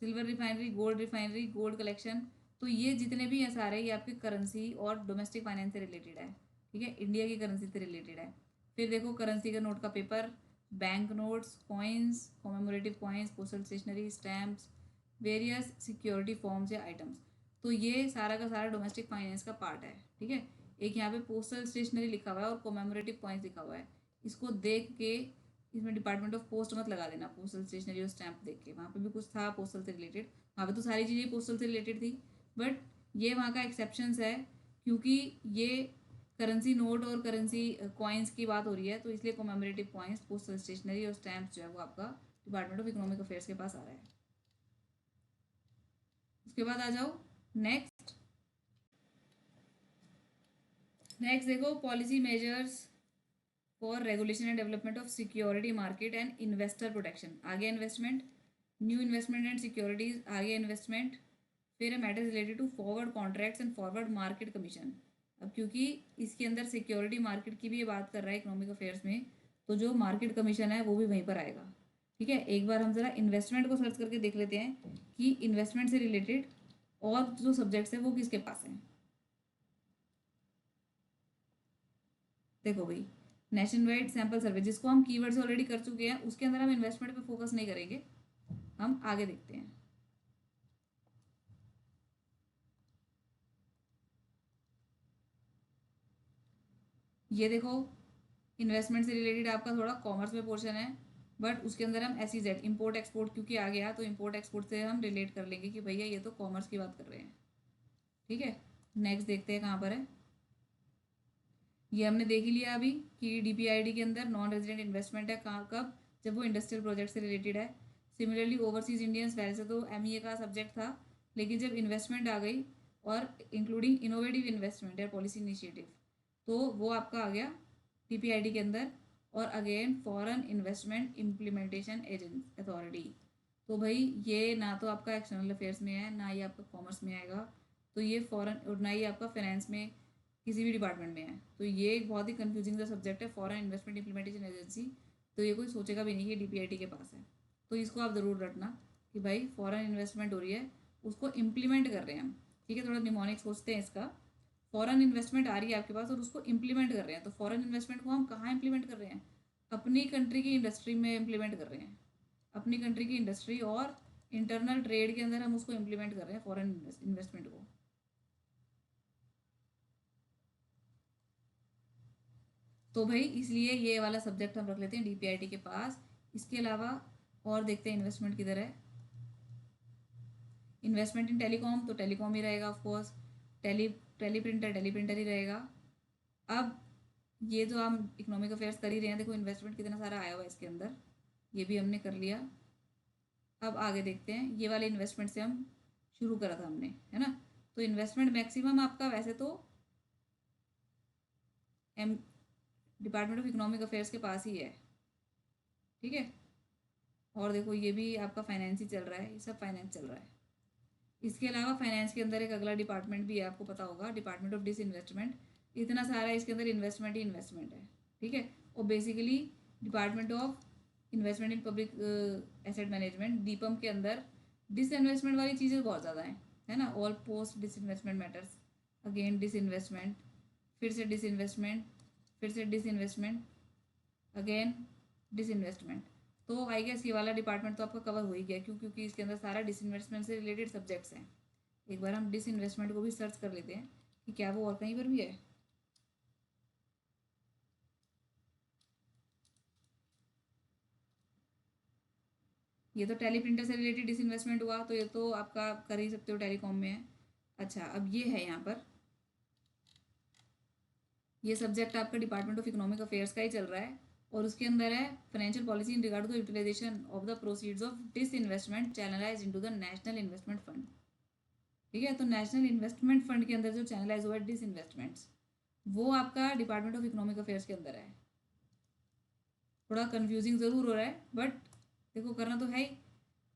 silver refinery, gold collection. तो ये जितने भी हैं सारे ये आपके करेंसी और डोमेस्टिक फाइनेंस से रिलेटेड है, ठीक है, इंडिया की करेंसी से रिलेटेड है। फिर देखो करेंसी का नोट का paper, bank notes, coins, commemorative coins, postal stationery, stamps, various security forms या आइटम्स। तो ये सारा का सारा डोमेस्टिक फाइनेंस का पार्ट है, ठीक है। एक यहाँ पे पोस्टल स्टेशनरी लिखा हुआ है और कॉमेमोरेटिव कॉइन्स लिखा हुआ है, इसको देख के इसमें डिपार्टमेंट ऑफ पोस्ट मत लगा देना, पोस्टल स्टेशनरी और स्टैंप देख के, वहाँ पे भी कुछ था पोस्टल से रिलेटेड, वहाँ पे तो सारी चीज़ें पोस्टल से रिलेटेड थी, बट ये वहाँ का एक्सेप्शंस है क्योंकि ये करेंसी नोट और करेंसी कॉइन्स की बात हो रही है, तो इसलिए कॉमेमोरेटिव कॉइन्स, पोस्टल स्टेशनरी और स्टैम्प जो है वो आपका डिपार्टमेंट ऑफ इकोनॉमिक अफेयर्स के पास आ रहा है। उसके बाद आ जाओ नेक्स्ट। नेक्स्ट देखो policy measures for regulation and development of security market and investor protection. आगे investment, new investment and securities, आगे इन्वेस्टमेंट। फिर है matters related to forward contracts and forward market commission. अब क्योंकि इसके अंदर सिक्योरिटी मार्केट की भी ये बात कर रहा है इकोनॉमिक अफेयर्स में, तो जो मार्केट कमीशन है वो भी वहीं पर आएगा, ठीक है। एक बार हम जरा इन्वेस्टमेंट को सर्च करके देख लेते हैं कि इन्वेस्टमेंट से रिलेटेड और जो सब्जेक्ट्स हैं वो किसके पास हैं। देखो भाई, नेशन वाइड सैंपल सर्वे, जिसको हम कीवर्ड से ऑलरेडी कर चुके हैं, उसके अंदर हम इन्वेस्टमेंट पे फोकस नहीं करेंगे, हम आगे देखते हैं। ये देखो इन्वेस्टमेंट से रिलेटेड आपका थोड़ा कॉमर्स में पोर्शन है, बट उसके अंदर हम SEZ इम्पोर्ट एक्सपोर्ट क्योंकि आ गया तो इम्पोर्ट एक्सपोर्ट से हम रिलेट कर लेंगे कि भैया ये तो कॉमर्स की बात कर रहे हैं, ठीक है। नेक्स्ट देखते हैं कहाँ पर है। ये हमने देख ही लिया अभी कि DPID के अंदर नॉन रेजिडेंट इन्वेस्टमेंट है कहाँ कब, जब वो इंडस्ट्रियल प्रोजेक्ट से रिलेटेड है। सिमिलरली ओवरसीज इंडियंस, वैसे तो MEA का सब्जेक्ट था, लेकिन जब इन्वेस्टमेंट आ गई और इंक्लूडिंग इनोवेटिव इन्वेस्टमेंट या पॉलिसी इनिशिएटिव, तो वो आपका आ गया DPID के अंदर। और again foreign investment implementation agency authority, तो भाई ये ना तो आपका एक्सटर्नल अफेयर्स में है, ना ये आपका कॉमर्स में आएगा, तो ये फॉरेन, और ना ही आपका फाइनेंस में किसी भी डिपार्टमेंट में है। तो ये एक बहुत ही कंफ्यूजिंग सा सब्जेक्ट है, फॉरेन इन्वेस्टमेंट इम्प्लीमेंटेशन एजेंसी। तो ये कोई सोचेगा भी नहीं कि DPID के पास है, तो इसको आप ज़रूर रखना कि भाई फॉरेन इन्वेस्टमेंट हो रही है, उसको इम्प्लीमेंट कर रहे हैं हम, ठीक है। थोड़ा निमोनिक सोचते हैं इसका, फॉरेन इन्वेस्टमेंट आ रही है आपके पास और उसको इम्प्लीमेंट कर रहे हैं, तो फॉरेन इन्वेस्टमेंट को हम कहाँ इम्प्लीमेंट कर रहे हैं, अपनी कंट्री की इंडस्ट्री में इम्प्लीमेंट कर रहे हैं, अपनी कंट्री की इंडस्ट्री और इंटरनल ट्रेड के अंदर हम उसको इम्प्लीमेंट कर रहे हैं फॉरेन इन्वेस्टमेंट को। तो भाई इसलिए ये वाला सब्जेक्ट हम रख लेते हैं DPID के पास। इसके अलावा और देखते हैं इन्वेस्टमेंट किधर है। इन्वेस्टमेंट इन टेलीकॉम, तो टेलीकॉम ही रहेगा ऑफकोर्स। टेली प्रिंटर ही रहेगा। अब ये जो हम इकोनॉमिक अफेयर्स कर ही रहे हैं, देखो इन्वेस्टमेंट कितना सारा आया हुआ है इसके अंदर, ये भी हमने कर लिया। अब आगे देखते हैं, ये वाले इन्वेस्टमेंट से हम शुरू करा था हमने, है ना। तो इन्वेस्टमेंट मैक्सिमम आपका वैसे तो um department of economic affairs के पास ही है, ठीक है। और देखो ये भी आपका फाइनेंस ही चल रहा है, ये सब फाइनेंस चल रहा है। इसके अलावा फाइनेंस के अंदर एक अगला डिपार्टमेंट भी है, आपको पता होगा, डिपार्टमेंट ऑफ डिसइन्वेस्टमेंट। इतना सारा इसके अंदर इन्वेस्टमेंट ही इन्वेस्टमेंट है, ठीक है। और basically department of investment in public asset management, DIPAM के अंदर डिसइन्वेस्टमेंट वाली चीज़ें बहुत ज़्यादा हैं, है ना। All post disinvestment matters, again disinvestment, फिर से डिसइन्वेस्टमेंट, फिर से डिसइन्वेस्टमेंट, अगेन डिसइन्वेस्टमेंट। तो आई गेस ये वाला डिपार्टमेंट तो आपका कवर हो ही गया, क्यों, क्योंकि इसके अंदर सारा डिसइन्वेस्टमेंट से रिलेटेड सब्जेक्ट्स हैं। एक बार हम डिसइन्वेस्टमेंट को भी सर्च कर लेते हैं कि क्या वो और कहीं पर भी है। ये तो टेली प्रिंटर से रिलेटेड डिसइन्वेस्टमेंट हुआ, तो ये तो आपका कर ही सकते हो, टेलीकॉम में है। अच्छा अब ये है यहाँ पर ये सब्जेक्ट आपका डिपार्टमेंट ऑफ इकोनॉमिक अफेयर्स का ही चल रहा है और उसके अंदर है financial policy in regard to the utilisation of the proceeds of disinvestment channelise into the national investment fund. ठीक है, तो नेशनल इन्वेस्टमेंट फंड के अंदर जो चैनलाइज हुआ है डिस इन्वेस्टमेंट्स, वो आपका डिपार्टमेंट ऑफ इकोनॉमिक अफेयर्स के अंदर है। थोड़ा कंफ्यूजिंग ज़रूर हो रहा है बट देखो करना तो है ही।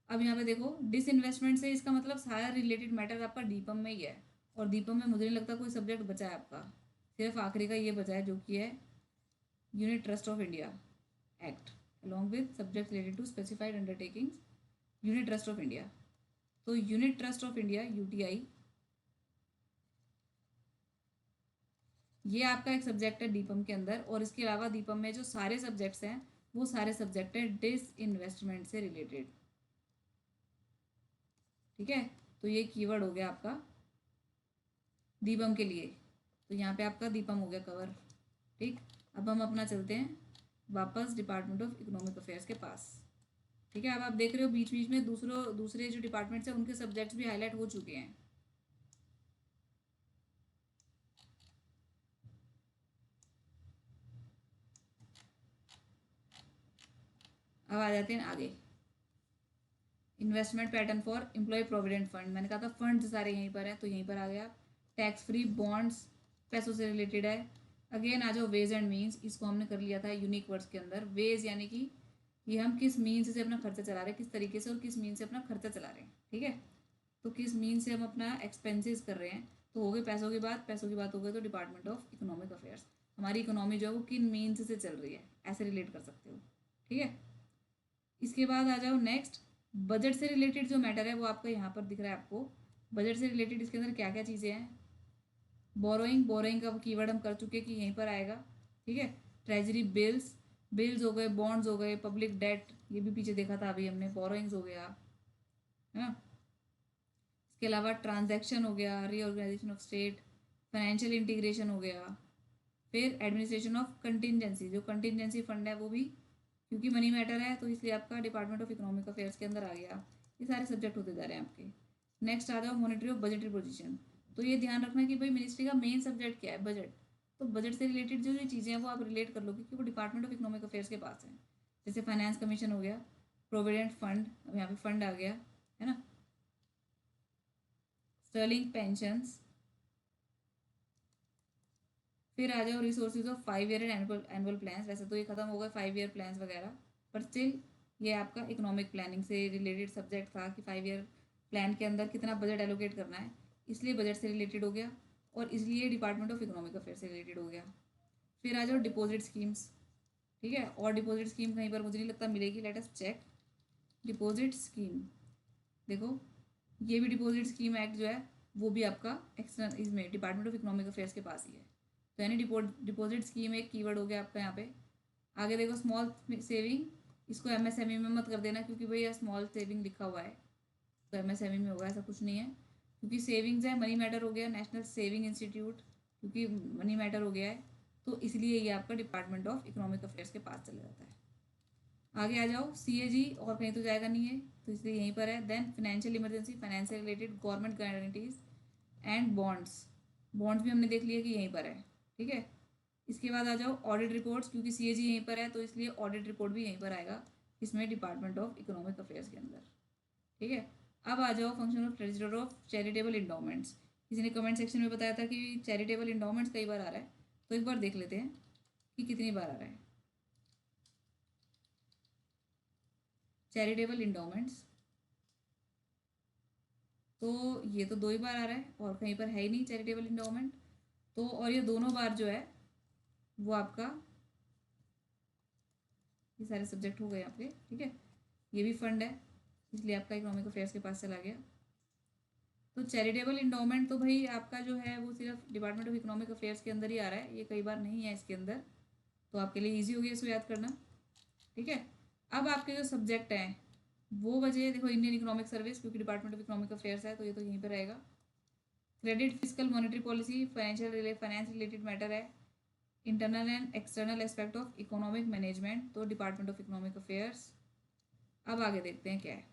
अब यहाँ पे देखो डिस इन्वेस्टमेंट से इसका मतलब सारा रिलेटेड मैटर आपका डीपम में ही है और डीपम में मुझे नहीं लगता कोई सब्जेक्ट बचा है आपका, सिर्फ आखिरी का ये बचा है जो कि है unit trust of India act along with subject related to specified undertakings unit trust of India. तो unit trust of India UTI ये आपका एक सब्जेक्ट है डीपम के अंदर और इसके अलावा डीपम में जो सारे सब्जेक्ट्स हैं वो सारे सब्जेक्ट हैं डिस इन्वेस्टमेंट से रिलेटेड। ठीक है, तो ये कीवर्ड हो गया आपका दीपम के लिए, तो यहाँ पे आपका दीपम हो गया कवर। ठीक, अब हम अपना चलते हैं वापस डिपार्टमेंट ऑफ इकोनॉमिक अफेयर्स के पास। ठीक है, अब आप देख रहे हो बीच बीच में दूसरे जो डिपार्टमेंट्स हैं उनके सब्जेक्ट्स भी हाईलाइट हो चुके हैं। अब आ जाते हैं आगे, investment pattern for employ provident fund. मैंने कहा था फंड सारे यहीं पर है तो यहीं पर आ गया। टैक्स फ्री बॉन्ड्स पैसों से रिलेटेड है। अगेन आ जाओ वेज एंड मीन्स, इसको हमने कर लिया था यूनिक वर्ड्स के अंदर। वेज यानी कि ये हम किस मीन्स से अपना खर्चा चला रहे हैं, किस तरीके से और किस मीन्स से अपना खर्चा चला रहे हैं। ठीक है, तो किस मीन्स से हम अपना एक्सपेंसेस कर रहे हैं, तो हो गए पैसों की बात। पैसों की बात हो गई तो डिपार्टमेंट ऑफ इकोनॉमिक अफेयर्स, हमारी इकोनॉमी जो है वो किन मीन्स से चल रही है ऐसे रिलेट कर सकते हो। ठीक है, इसके बाद आ जाओ नेक्स्ट, बजट से रिलेटेड जो मैटर है वो आपका यहाँ पर दिख रहा है आपको। बजट से रिलेटेड इसके अंदर क्या क्या चीज़ें हैं। बोरोइंग, बोरोइंग का कीवर्ड हम कर चुके हैं कि यहीं पर आएगा। ठीक है, ट्रेजरी बिल्स, बिल्स हो गए, बॉन्ड्स हो गए, पब्लिक डेट ये भी पीछे देखा था अभी हमने, बोरोइंग्स हो गया है ना। इसके अलावा ट्रांजैक्शन हो गया, reorganisation of state, financial integration हो गया, फिर एडमिनिस्ट्रेशन ऑफ कंटिजेंसी, जो कंटिजेंसी फंड है वो भी क्योंकि मनी मैटर है तो इसलिए आपका डिपार्टमेंट ऑफ इकोनॉमिक अफेयर्स के अंदर आ गया। ये सारे सब्जेक्ट होते जा रहे हैं आपके। नेक्स्ट आ जाओ मॉनिटरी ऑफ बजटरी पोजीशन। तो ये ध्यान रखना कि भाई मिनिस्ट्री का मेन सब्जेक्ट क्या है, बजट। तो बजट से रिलेटेड जो चीज़ें हैं वो आप रिलेट कर लो क्योंकि वो डिपार्टमेंट ऑफ इकोनॉमिक अफेयर्स के पास है। जैसे फाइनेंस कमीशन हो गया, प्रोविडेंट फंड, अब यहाँ पे फंड आ गया है ना, स्टर्लिंग पेंशंस। फिर आ जाओ resources of 5 year and annual plans. वैसे तो ये खत्म हो गए 5 ईयर प्लान्स वगैरह, पर स्टिल ये आपका इकोनॉमिक प्लानिंग से रिलेटेड सब्जेक्ट था कि 5 ईयर प्लान के अंदर कितना बजट एलोकेट करना है, इसलिए बजट से रिलेटेड हो गया और इसलिए डिपार्टमेंट ऑफ इकोनॉमिक अफेयर से रिलेटेड हो गया। फिर आ जाओ डिपॉजिट स्कीम्स। ठीक है, और डिपॉजिट स्कीम कहीं पर मुझे नहीं लगता मिलेगी, let us check. Deposit scheme देखो, ये भी डिपॉजिट स्कीम एक्ट जो है वो भी आपका एक्सटर्नल इसमें डिपार्टमेंट ऑफ इकोनॉमिक अफेयर्स के पास ही है। तो यानी डिपॉजिट स्कीम एक कीवर्ड हो गया आपका यहाँ पे। आगे देखो स्मॉल सेविंग, इसको एमएसएमई में मत कर देना क्योंकि भैया स्मॉल सेविंग लिखा हुआ है तो एमएसएमई में होगा, ऐसा कुछ नहीं है क्योंकि सेविंग्स है। मनी मैटर हो गया, नेशनल सेविंग इंस्टीट्यूट, क्योंकि मनी मैटर हो गया है तो इसलिए ये आपका डिपार्टमेंट ऑफ इकोनॉमिक अफेयर्स के पास चला जाता है। आगे आ जाओ सीएजी, और कहीं तो जाएगा नहीं है तो इसलिए यहीं पर है। देन फाइनेंशियल इमरजेंसी, फाइनेंस से related government guarantees and bonds, bonds भी हमने देख लिया कि यहीं पर है। ठीक है, इसके बाद आ जाओ ऑडिट रिपोर्ट्स, क्योंकि सीएजी यहीं पर है तो इसलिए ऑडिट रिपोर्ट भी यहीं पर आएगा इसमें डिपार्टमेंट ऑफ इकोनॉमिक अफेयर्स के अंदर। ठीक है, अब आ जाओ function of treasurer of charitable endowments. किसी ने कमेंट सेक्शन में बताया था कि चैरिटेबल इंडोमेंट्स कई बार आ रहा है, तो एक बार देख लेते हैं कि कितनी बार आ रहा है चैरिटेबल इंडोमेंट्स। तो ये तो 2 ही बार आ रहा है और कहीं पर है ही नहीं चैरिटेबल इंडोमेंट। तो और ये दोनों बार जो है वो आपका, ये सारे सब्जेक्ट हो गए यहाँ पे। ठीक है, ये भी फंड है इसलिए आपका इकोनॉमिक अफेयर्स के पास चला गया। तो चैरिटेबल इंडोमेंट तो भाई आपका जो है वो सिर्फ डिपार्टमेंट ऑफ इकोनॉमिक अफेयर्स के अंदर ही आ रहा है, ये कई बार नहीं है इसके अंदर, तो आपके लिए ईजी हो गया इसको याद करना। ठीक है, अब आपके जो सब्जेक्ट हैं वो बचे, देखो इंडियन इकोनॉमिक सर्विस, क्योंकि डिपार्टमेंट ऑफ इकोनॉमिक अफेयर्स है तो ये तो यहीं पर रहेगा। Credit, physical, monetary policy, finance related matter है। Internal and external aspect of economic management, तो डिपार्टमेंट ऑफ इकोनॉमिक अफेयर्स। अब आगे देखते हैं क्या है।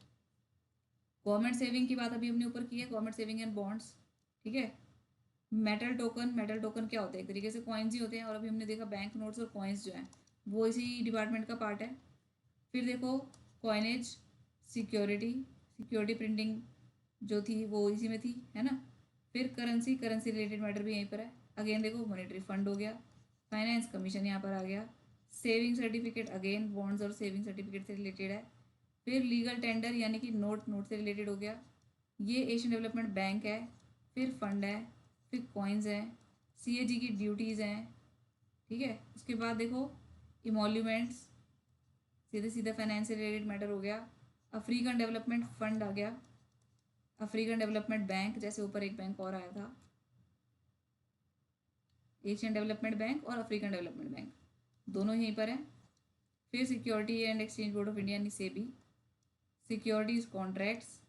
गवर्नमेंट सेविंग की बात अभी हमने ऊपर की है, गवर्नमेंट सेविंग एंड बॉन्ड्स। ठीक है, मेटल टोकन क्या होता है? एक तरीके से कॉइन्स ही होते हैं, और अभी हमने देखा बैंक नोट्स और कॉइन्स जो हैं वो इसी डिपार्टमेंट का पार्ट है। फिर देखो कॉइनेज, सिक्योरिटी, सिक्योरिटी प्रिंटिंग जो थी वो इसी में थी, है ना। फिर करेंसी, करेंसी रिलेटेड मैटर भी यहीं पर है। अगेन देखो मॉनेटरी फंड हो गया, फाइनेंस कमीशन यहाँ पर आ गया, सेविंग सर्टिफिकेट अगेन बॉन्ड्स और सेविंग सर्टिफिकेट से रिलेटेड है। फिर लीगल टेंडर यानी कि नोट से रिलेटेड हो गया। ये एशियन डेवलपमेंट बैंक है। फिर फंड है, फिर कॉइन्स हैं, सीएजी की ड्यूटीज़ हैं, ठीक है। उसके बाद देखो इमोल्यूमेंट्स, सीधे सीधे फाइनेंस से रिलेटेड मैटर हो गया। अफ्रीकन डेवलपमेंट फंड आ गया, अफ्रीकन डेवलपमेंट बैंक, जैसे ऊपर एक बैंक और आया था, एशियन डेवलपमेंट बैंक और अफ्रीकन डेवलपमेंट बैंक दोनों यहीं पर हैं। फिर security and exchange board of India यानी सेबी, सिक्योरिटीज कॉन्ट्रैक्ट्स,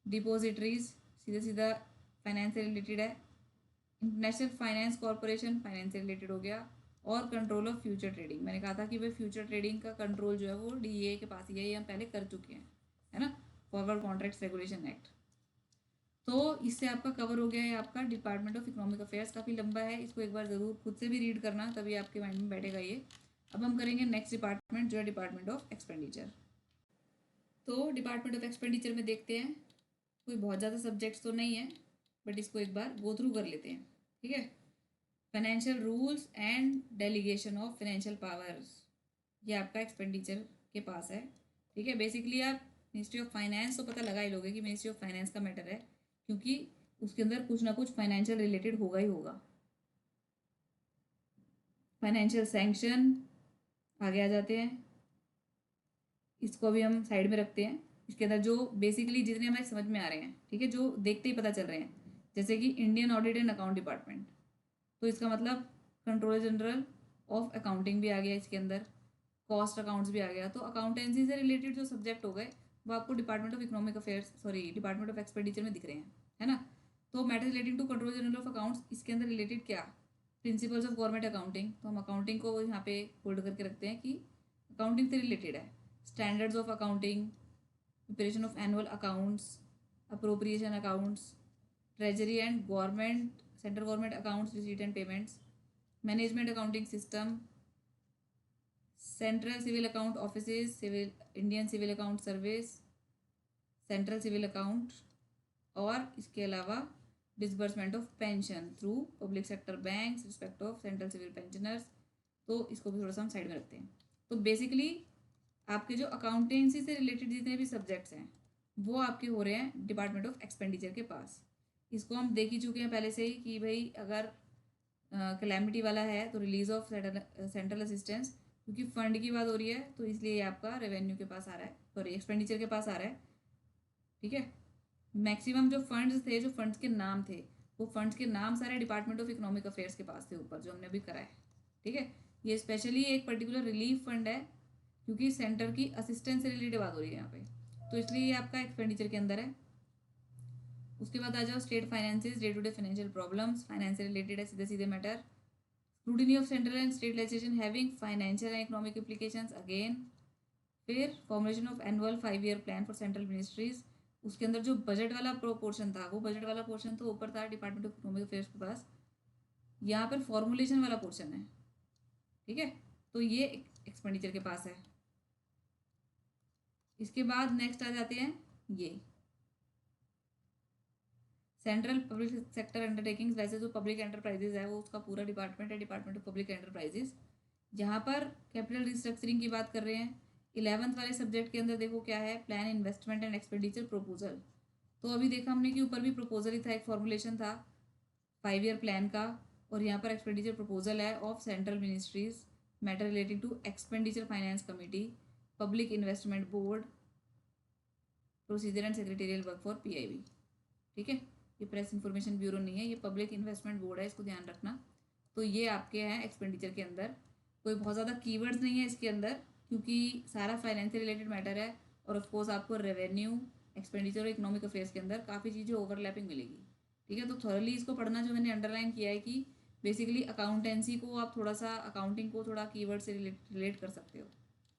डिपॉजिटरीज, सीधा सीधा फाइनेंस से रिलेटेड है। इंटरनेशनल फाइनेंस कॉरपोरेशन फाइनेंस से रिलेटेड हो गया। और कंट्रोल ऑफ फ्यूचर ट्रेडिंग, मैंने कहा था कि भाई फ्यूचर ट्रेडिंग का कंट्रोल जो है वो डीईए के पास ही है, ये हम पहले कर चुके हैं, है ना, फॉरवर्ड कॉन्ट्रैक्ट्स रेगुलेशन एक्ट। तो इससे आपका कवर हो गया है आपका डिपार्टमेंट ऑफ इकोनॉमिक अफेयर्स। काफ़ी लंबा है, इसको एक बार ज़रूर खुद से भी रीड करना, तभी आपके माइंड में बैठेगा ये। अब हम करेंगे नेक्स्ट डिपार्टमेंट जो है डिपार्टमेंट ऑफ एक्सपेंडिचर। तो डिपार्टमेंट ऑफ एक्सपेंडिचर में देखते हैं, कोई बहुत ज़्यादा सब्जेक्ट्स तो नहीं है, बट इसको एक बार गो थ्रू कर लेते हैं, ठीक है। Financial rules and delegation of financial powers, ये आपका एक्सपेंडिचर के पास है, ठीक है। बेसिकली आप मिनिस्ट्री ऑफ फाइनेंस तो पता लगा ही लोगे कि मिनिस्ट्री ऑफ फाइनेंस का मैटर है, क्योंकि उसके अंदर कुछ ना कुछ फाइनेंशियल रिलेटेड होगा ही होगा। फाइनेंशियल सैंक्शन आगे आ जाते हैं, इसको भी हम साइड में रखते हैं। इसके अंदर जो बेसिकली जितने हमारे समझ में आ रहे हैं, ठीक है, जो देखते ही पता चल रहे हैं, जैसे कि Indian audit and account department, तो इसका मतलब कंट्रोलर जनरल ऑफ अकाउंटिंग भी आ गया इसके अंदर, कॉस्ट अकाउंट्स भी आ गया। तो अकाउंटेंसी से रिलेटेड जो सब्जेक्ट हो गए वो आपको department of economic affairs, sorry department of expenditure में दिख रहे हैं, है ना। तो matter relating to control general of accounts, इसके अंदर रिलेटेड क्या, प्रिंसिपल्स ऑफ गवर्नमेंट अकाउंटिंग, तो हम अकाउंटिंग को यहाँ पे होल्ड करके रखते हैं कि अकाउंटिंग से रिलेटेड है। Standards of accounting, preparation of annual accounts, appropriation accounts, treasury and government central government accounts, receipt and payments, management accounting system, central civil account offices, civil Indian civil account service, central civil account, और इसके अलावा disbursement of pension through public sector banks respect of central civil pensioners, तो इसको भी थोड़ा सा हम side में रखते हैं। तो बेसिकली आपके जो अकाउंटेंसी से रिलेटेड जितने भी सब्जेक्ट्स हैं वो आपके हो रहे हैं डिपार्टमेंट ऑफ एक्सपेंडिचर के पास। इसको हम देख ही चुके हैं पहले से ही कि भाई अगर कैलेमिटी वाला है तो रिलीज ऑफ सेंट्रल असिस्टेंस, क्योंकि फंड की बात हो रही है तो इसलिए ये आपका रेवेन्यू के पास आ रहा है, सॉरी एक्सपेंडिचर के पास आ रहा है, ठीक है। मैक्सिमम जो फंड्स थे, जो फंड्स के नाम थे, वो फंड्स के नाम सारे डिपार्टमेंट ऑफ इकोनॉमिक अफेयर्स के पास थे ऊपर, जो हमने अभी करा है, ठीक है। ये स्पेशली एक पर्टिकुलर रिलीफ फंड है, क्योंकि सेंटर की असिस्टेंस से रिलेटेड बात हो रही है यहाँ पे, तो इसलिए ये आपका एक्सपेंडिचर के अंदर है। उसके बाद आ जाओ state finances, day to day financial problems, finance से रिलेटेड है सीधे सीधे matter. Scrutiny of central and state legislation having financial and economic implications again. फिर formulation of annual 5 year plan for central ministries, उसके अंदर जो बजट वाला portion था, वो बजट वाला पोर्शन तो ऊपर था डिपार्टमेंट ऑफ इकोनॉमिक अफेयर्स के पास, यहाँ पर फॉर्मुलेशन वाला पोर्शन है, ठीक है, तो ये एक्सपेंडिचर के पास है। इसके बाद नेक्स्ट आ जाते हैं ये सेंट्रल पब्लिक सेक्टर अंडरटेकिंग्स, वैसे जो पब्लिक एंटरप्राइजेज है वो उसका पूरा डिपार्टमेंट है, डिपार्टमेंट ऑफ पब्लिक एंटरप्राइजेज। जहाँ पर कैपिटल रिस्ट्रक्चरिंग की बात कर रहे हैं, 11th वाले सब्जेक्ट के अंदर देखो क्या है, plan investment and expenditure proposal. तो अभी देखा हमने कि ऊपर भी प्रपोजल ही था, एक फॉर्मुलेशन था 5 ईयर प्लान का, और यहाँ पर एक्सपेंडिचर प्रपोजल है of central ministries, matter relating to expenditure finance committee, public investment board, procedure and secretarial work for PIB, ठीक है। ये प्रेस इंफॉर्मेशन ब्यूरो नहीं है, ये पब्लिक इन्वेस्टमेंट बोर्ड है, इसको ध्यान रखना। तो ये आपके हैं एक्सपेंडिचर के अंदर, कोई बहुत ज़्यादा कीवर्ड्स नहीं है इसके अंदर, क्योंकि सारा फाइनेंस से रिलेटेड मैटर है, और ऑफकोर्स आपको रेवेन्यू, एक्सपेंडिचर और इकोनॉमिक अफेयर्स के अंदर काफ़ी चीज़ें ओवरलैपिंग मिलेगी, ठीक है। तो थॉरली इसको पढ़ना, जो मैंने अंडरलाइन किया है कि बेसिकली अकाउंटेंसी को आप थोड़ा सा, अकाउंटिंग को थोड़ा कीवर्ड से रिलेट कर सकते हो,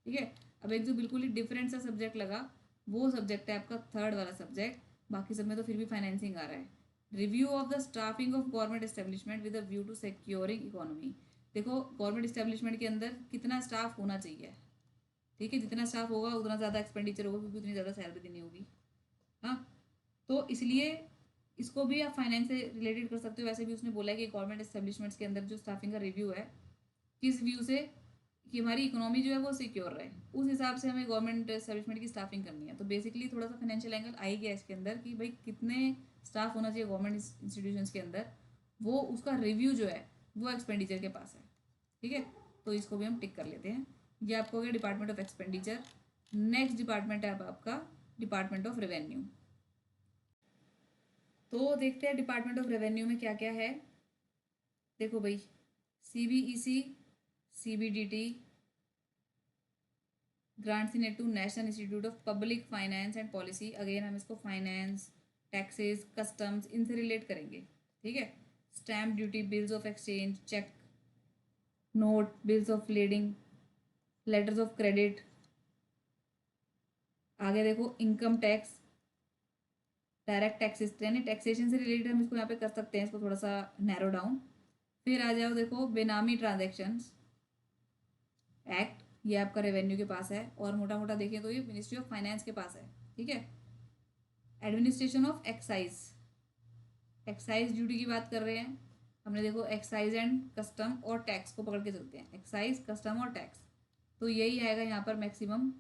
ठीक है। अब एक जो बिल्कुल ही डिफरेंट सा सब्जेक्ट लगा, वो सब्जेक्ट है आपका थर्ड वाला सब्जेक्ट, बाकी सब में तो फिर भी फाइनेंसिंग आ रहा है, review of the staffing of government establishment with a view to securing economy. देखो गवर्नमेंट एस्टेब्लिशमेंट के अंदर कितना स्टाफ होना चाहिए, ठीक है, जितना स्टाफ होगा उतना ज़्यादा एक्सपेंडिचर होगा क्योंकि उतनी ज़्यादा सैलरी देनी होगी। हाँ, तो इसलिए इसको भी आप फाइनेंस से रिलेटेड कर सकते हो। वैसे भी उसने बोला है कि गवर्नमेंट एस्टेब्लिशमेंट्स के अंदर जो स्टाफिंग का रिव्यू है, किस व्यू से कि हमारी इकोनॉमी जो है वो सिक्योर रहे, उस हिसाब से हमें गवर्नमेंट एस्टेब्लिशमेंट की स्टाफिंग करनी है। तो बेसिकली थोड़ा सा फाइनेंशियल एंगल आ ही गया इसके अंदर कि भाई कितने स्टाफ होना चाहिए गवर्नमेंट इंस्टीट्यूशंस के अंदर, वो उसका रिव्यू जो है वो एक्सपेंडिचर के पास है। ठीक है, तो इसको भी हम टिक कर लेते हैं। ये आपको हो गया department of expenditure. Next department है अब आपका डिपार्टमेंट ऑफ रेवेन्यू। तो देखते हैं डिपार्टमेंट ऑफ रेवेन्यू में क्या क्या है। देखो भाई, CBEC, CBDT, grants in to national institute of public finance and policy. Again हम इसको फाइनेंस, टैक्सेस, कस्टम्स इनसे रिलेट करेंगे। ठीक है, stamp duty, bills of exchange, cheque note, bills of leading, letters of credit. आगे देखो इनकम टैक्स, डायरेक्ट टैक्सेस, यानी taxation से रिलेटेड हम इसको यहाँ पे कर सकते हैं, इसको थोड़ा सा नैरो डाउन। फिर आ जाओ देखो बेनामी ट्रांजेक्शन्स एक्ट, ये आपका रेवेन्यू के पास है, और मोटा मोटा देखें तो ये मिनिस्ट्री ऑफ फाइनेंस के पास है। ठीक है, administration of excise, excise duty की बात कर रहे हैं हमने। देखो एक्साइज एंड कस्टम और टैक्स को पकड़ के चलते हैं, एक्साइज, कस्टम और टैक्स, तो यही आएगा यहाँ पर मैक्सिमम।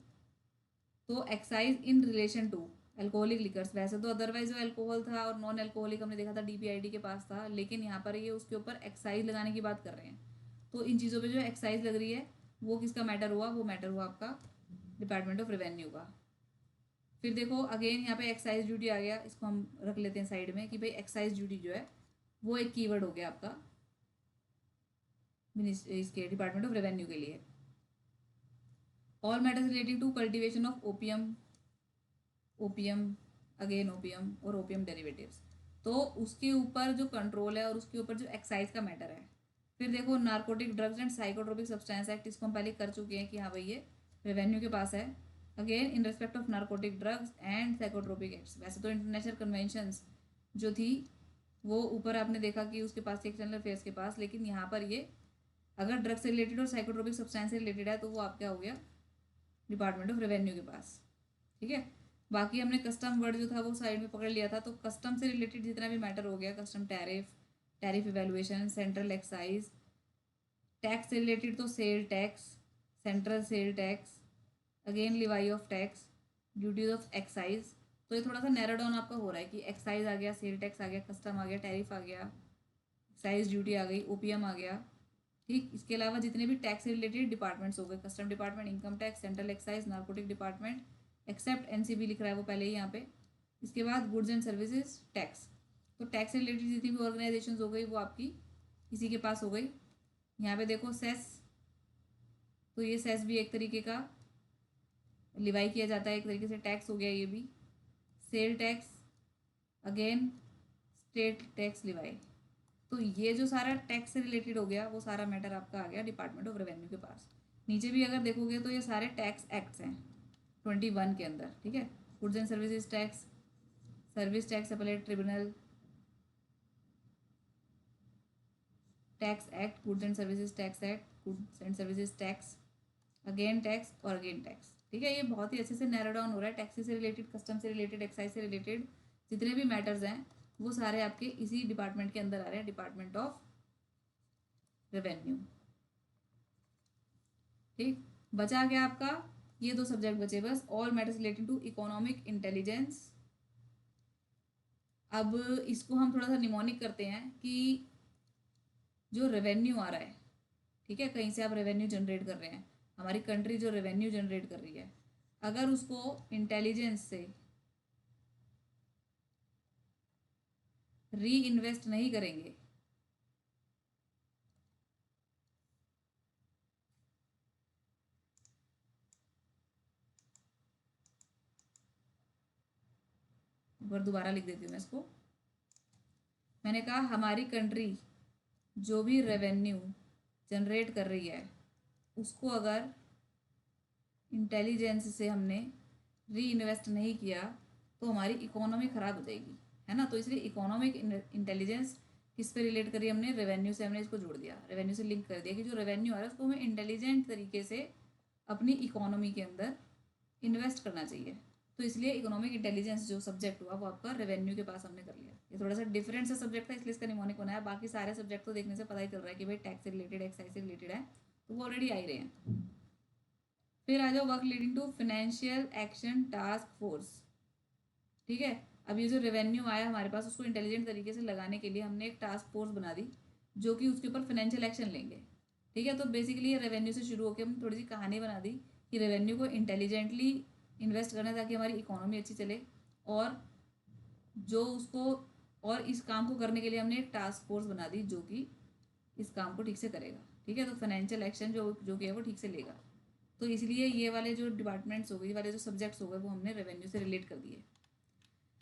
तो excise in relation to alcoholic liquors, वैसे तो अदरवाइज जो अल्कोहल था और नॉन अल्कोहलिक हमने देखा था DPID के पास था, लेकिन यहाँ पर ये उसके ऊपर एक्साइज लगाने की बात कर रहे हैं। तो इन चीज़ों पे जो एक्साइज लग रही है वो किसका मैटर हुआ, वो मैटर हुआ आपका डिपार्टमेंट ऑफ रेवेन्यू का। फिर देखो अगेन यहाँ पे एक्साइज ड्यूटी आ गया, इसको हम रख लेते हैं साइड में कि भाई एक्साइज ड्यूटी जो है वो एक कीवर्ड हो गया आपका इसके डिपार्टमेंट ऑफ रेवेन्यू के लिए। All matters relating to cultivation of opium, opium, again opium और ओपियम डेरिवेटिव्स, तो उसके ऊपर जो कंट्रोल है और उसके ऊपर जो एक्साइज का मैटर है। फिर देखो narcotic drugs and psychotropic substance act, इसको हम पहले कर चुके हैं कि हाँ भाई ये रेवेन्यू के पास है। Again in respect of narcotic drugs and psychotropic acts, वैसे तो इंटरनेशनल कन्वेंशंस जो थी वो ऊपर आपने देखा कि उसके पास थी एक्सटर्नल अफेयर्स के पास, लेकिन यहाँ पर ये अगर ड्रग्स से रिलेटेड और साइकोट्रोपिक सब्सटेंस से रिलेटेड है तो वो आपका हो गया डिपार्टमेंट ऑफ रेवेन्यू के पास। ठीक है, बाकी हमने कस्टम वर्ड जो था वो साइड में पकड़ लिया था, तो कस्टम से रिलेटेड जितना भी मैटर हो गया, custom tariff, tariff evaluation, central excise, tax से रिलेटेड तो sale tax, central sale tax, again Levi of tax, duties of excise. तो ये थोड़ा सा नैरो डाउन आपका हो रहा है कि एक्साइज आ गया, सेल टैक्स आ गया, कस्टम आ गया, टैरिफ आ गया, एक्साइज ड्यूटी आ गई, ओपीएम आ गया। ठीक, इसके अलावा जितने भी टैक्स से रिलेटेड डिपार्टमेंट्स हो गए, custom department, income tax, central excise, narcotic department, except NCB लिख रहा है वो पहले ही यहाँ पे। इसके बाद गुड्स एंड सर्विसेज टैक्स, तो टैक्स से रिलेटेड जितनी भी ऑर्गेनाइजेशन हो गई वो आपकी इसी के पास हो गई। यहाँ पे देखो सेस, तो ये सेस भी एक तरीके का लिवाई किया जाता है, एक तरीके से टैक्स हो गया ये भी। Sale tax, again state tax Levi, तो ये जो सारा टैक्स से रिलेटेड हो गया वो सारा मैटर आपका आ गया डिपार्टमेंट ऑफ रेवेन्यू के पास। नीचे भी अगर देखोगे तो ये सारे टैक्स एक्ट्स हैं 21 के अंदर। ठीक है, goods and services tax, service tax appellate tribunal, tax act, goods and services tax act, goods and services tax, again tax और अगेन टैक्स। ठीक है, ये बहुत ही अच्छे से नैरो डाउन हो रहा है। टैक्सेस से रिलेटेड, कस्टम से रिलेटेड, एक्साइज से रिलेटेड जितने भी मैटर्स हैं वो सारे आपके इसी डिपार्टमेंट के अंदर आ रहे हैं, डिपार्टमेंट ऑफ रेवेन्यू। ठीक, बचा गया आपका ये दो सब्जेक्ट बचे बस, all matters relating to economic intelligence. अब इसको हम थोड़ा सा निमोनिक करते हैं कि जो रेवेन्यू आ रहा है, ठीक है, कहीं से आप रेवेन्यू जनरेट कर रहे हैं, हमारी कंट्री जो रेवेन्यू जनरेट कर रही है, अगर उसको इंटेलिजेंस से री इन्वेस्ट नहीं करेंगे एक बार दोबारा लिख देती हूँ मैं इसको। मैंने कहा हमारी कंट्री जो भी रेवेन्यू जनरेट कर रही है उसको अगर इंटेलिजेंस से हमने री इन्वेस्ट नहीं किया तो हमारी इकोनॉमी ख़राब हो जाएगी। है ना। तो इसलिए इकोनॉमिक इंटेलिजेंस किस पे रिलेट करी हमने, रेवेन्यू से हमने इसको जोड़ दिया, रेवेन्यू से लिंक कर दिया कि जो रेवेन्यू आ रहा है उसको हमें इंटेलिजेंट तरीके से अपनी इकोनॉमी के अंदर इन्वेस्ट करना चाहिए। तो इसलिए इकोनॉमिक इंटेलिजेंस जो सब्जेक्ट हुआ वो आपका रेवेन्यू के पास हमने कर लिया। ये थोड़ा सा डिफरेंट सा सब्जेक्ट था इसलिए इसका निमोनिक बनाया, बाकी सारे सब्जेक्ट को देखने से पता ही चल रहा है कि भाई टैक्स से रिलेटेड, एक्साइज से रिलेटेड है, तो वो ऑलरेडी आ ही रहे हैं। फिर आ जाओ work leading to financial action task force. ठीक है, अब ये जो रेवेन्यू आया हमारे पास उसको इंटेलिजेंट तरीके से लगाने के लिए हमने एक टास्क फोर्स बना दी जो कि उसके ऊपर फाइनेंशियल एक्शन लेंगे। ठीक है, तो बेसिकली ये रेवेन्यू से शुरू होकर हम थोड़ी सी कहानी बना दी कि रेवेन्यू को इंटेलिजेंटली इन्वेस्ट करना ताकि हमारी इकोनॉमी अच्छी चले, और जो उसको, और इस काम को करने के लिए हमने एक टास्क फोर्स बना दी जो कि इस काम को ठीक से करेगा। ठीक है, तो फाइनेंशियल एक्शन जो कि है वो ठीक से लेगा। तो इसलिए ये वाले जो डिपार्टमेंट्स हो गए, ये वाले जो सब्जेक्ट्स हो गए वो हमने रेवेन्यू से रिलेट कर दिए।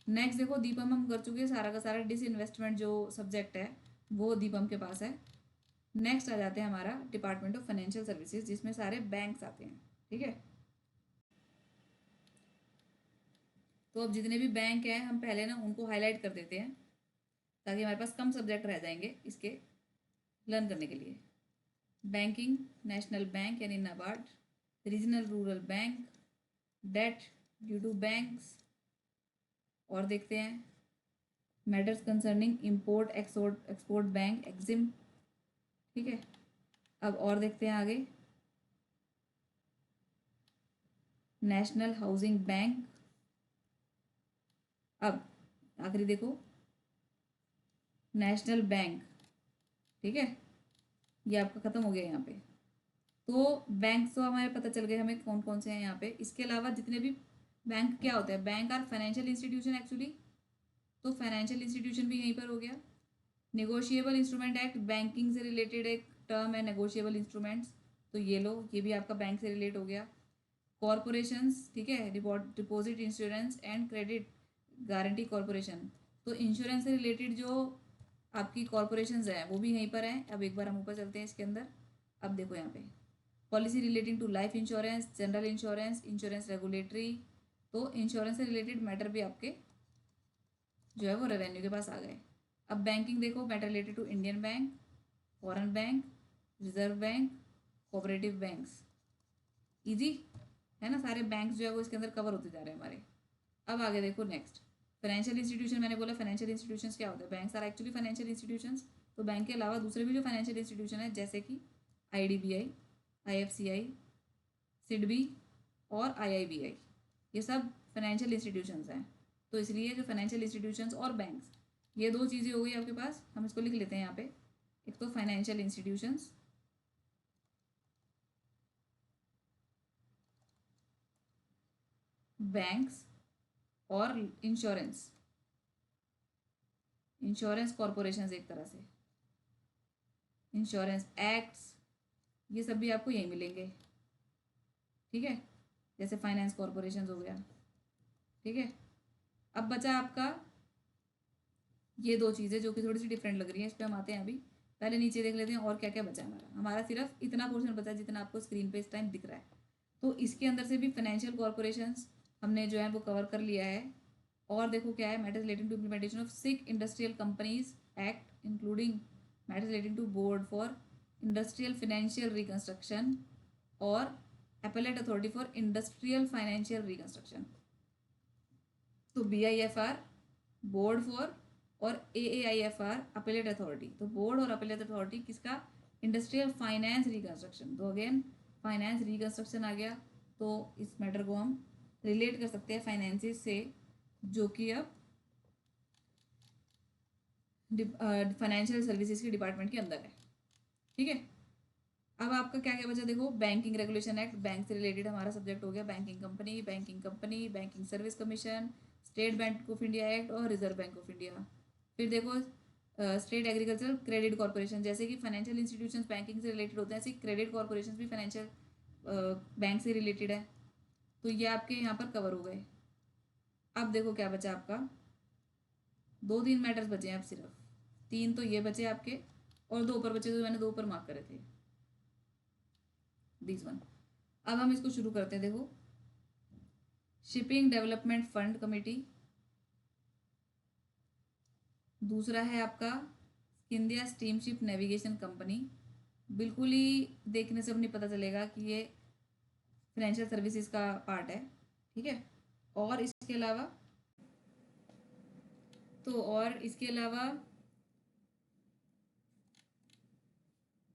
नेक्स्ट देखो दीपम हम कर चुके हैं, सारा का सारा डिसइन्वेस्टमेंट जो सब्जेक्ट है वो दीपम के पास है। नेक्स्ट आ जाते हैं हमारा डिपार्टमेंट ऑफ फाइनेंशियल सर्विसेज जिसमें सारे बैंक्स आते हैं। ठीक है, तो अब जितने भी बैंक हैं हम पहले ना उनको हाईलाइट कर देते हैं ताकि हमारे पास कम सब्जेक्ट रह जाएंगे इसके लर्न करने के लिए। बैंकिंग, नेशनल बैंक यानी NABARD, regional rural bank, debt due to banks, और देखते हैं matters concerning import export bank EXIM. ठीक है, अब और देखते हैं आगे नेशनल हाउसिंग बैंक। अब आखिरी देखो नेशनल बैंक। ठीक है, ये आपका खत्म हो गया यहाँ पे। तो बैंक तो हमारे पता चल गए हमें कौन कौन से हैं यहाँ पे। इसके अलावा जितने भी बैंक क्या होते हैं, bank are financial institution actually, तो फाइनेंशियल इंस्टीट्यूशन भी यहीं पर हो गया। नेगोशिएबल इंस्ट्रूमेंट एक्ट, बैंकिंग से रिलेटेड एक टर्म है नेगोशिएबल इंस्ट्रूमेंट्स, तो ये लो, ये भी आपका बैंक से रिलेट हो गया। कॉरपोरेशंस, ठीक है, deposit insurance and credit guarantee corporation, तो इंश्योरेंस से रिलेटेड जो आपकी कॉरपोरेशंस हैं वो भी यहीं पर हैं। अब एक बार हम ऊपर चलते हैं इसके अंदर। अब देखो यहाँ पे policy relating to life insurance, general insurance, insurance regulatory, तो इंश्योरेंस से रिलेटेड मैटर भी आपके जो है वो रेवेन्यू के पास आ गए। अब बैंकिंग देखो, matter related to Indian bank, foreign bank, reserve bank, cooperative banks, easy है ना। सारे बैंक्स जो है वो इसके अंदर कवर होते जा रहे हैं हमारे। अब आगे देखो नेक्स्ट फाइनेंशियल इंस्टीट्यूशन। मैंने बोला फाइनेंशियल इंस्टीट्यूशंस क्या होते हैं, banks are actually financial institutions. तो बैंक के अलावा दूसरे भी जो फाइनेंशियल इंस्टीट्यूशन है जैसे कि IDBI, IFCI, सिडबी और IIBI, ये सब फाइनेंशियल इंस्टीट्यूशंस हैं। तो इसलिए जो फाइनेंशियल इंस्टीट्यूशंस और बैंक्स, ये दो चीज़ें हो गई आपके पास। हम इसको लिख लेते हैं यहाँ पे, एक तो फाइनेंशियल इंस्टीट्यूशंस, बैंक्स, और इंश्योरेंस, इंश्योरेंस कॉरपोरेशन एक तरह से, इंश्योरेंस एक्ट्स, ये सब भी आपको यहीं मिलेंगे। ठीक है, जैसे फाइनेंस कॉरपोरेशन हो गया। ठीक है, अब बचा आपका ये दो चीज़ें जो कि थोड़ी सी डिफरेंट लग रही है, इस पर हम आते हैं अभी। पहले नीचे देख लेते हैं और क्या क्या बचा है हमारा। हमारा सिर्फ इतना पोर्शन बचा है जितना आपको स्क्रीन पे इस टाइम दिख रहा है। तो इसके अंदर से भी फाइनेंशियल कॉरपोरेशंस हमने जो है वो कवर कर लिया है। और देखो क्या है, matters relating to implementation of sick industrial companies act including matters relating to board for industrial financial reconstruction और appellate authority for industrial financial reconstruction. तो BIFR बोर्ड फॉर, और AAIFR अपेलेट अथॉरिटी। तो बोर्ड और appellate authority किसका, industrial finance reconstruction. तो again finance reconstruction आ गया, तो इस मैटर को हम रिलेट कर सकते हैं फाइनेंसिस से, जो कि अब फाइनेंशियल सर्विसेज के डिपार्टमेंट के अंदर है। ठीक है, अब आपका क्या क्या बचा देखो, बैंकिंग रेगुलेशन एक्ट, बैंक से रिलेटेड हमारा सब्जेक्ट हो गया। Banking company, banking service commission, state bank of India act और रिजर्व बैंक ऑफ इंडिया। फिर देखो स्टेट एग्रीकल्चरल क्रेडिट कॉर्पोरेशन, जैसे कि फाइनेंशियल इंस्टीट्यूशंस बैंकिंग से रिलेटेड होते हैं, ऐसे क्रेडिट कॉर्पोरेशन भी फाइनेंशियल बैंक से रिलेटेड है। तो ये आपके यहाँ पर कवर हो गए। अब देखो क्या बचा आपका, 2-3 मैटर्स बचे हैं अब, सिर्फ 3 तो ये बचे आपके, और 2 ऊपर बचे जो मैंने 2 ऊपर मार्क करे थे, दिस वन। अब हम इसको शुरू करते हैं। देखो शिपिंग डेवलपमेंट फंड कमेटी, दूसरा है आपका इंडिया स्टीमशिप नेविगेशन कंपनी। बिल्कुल ही देखने से अपनी पता चलेगा कि ये फाइनेंशियल सर्विसेज का पार्ट है, ठीक है। और इसके अलावा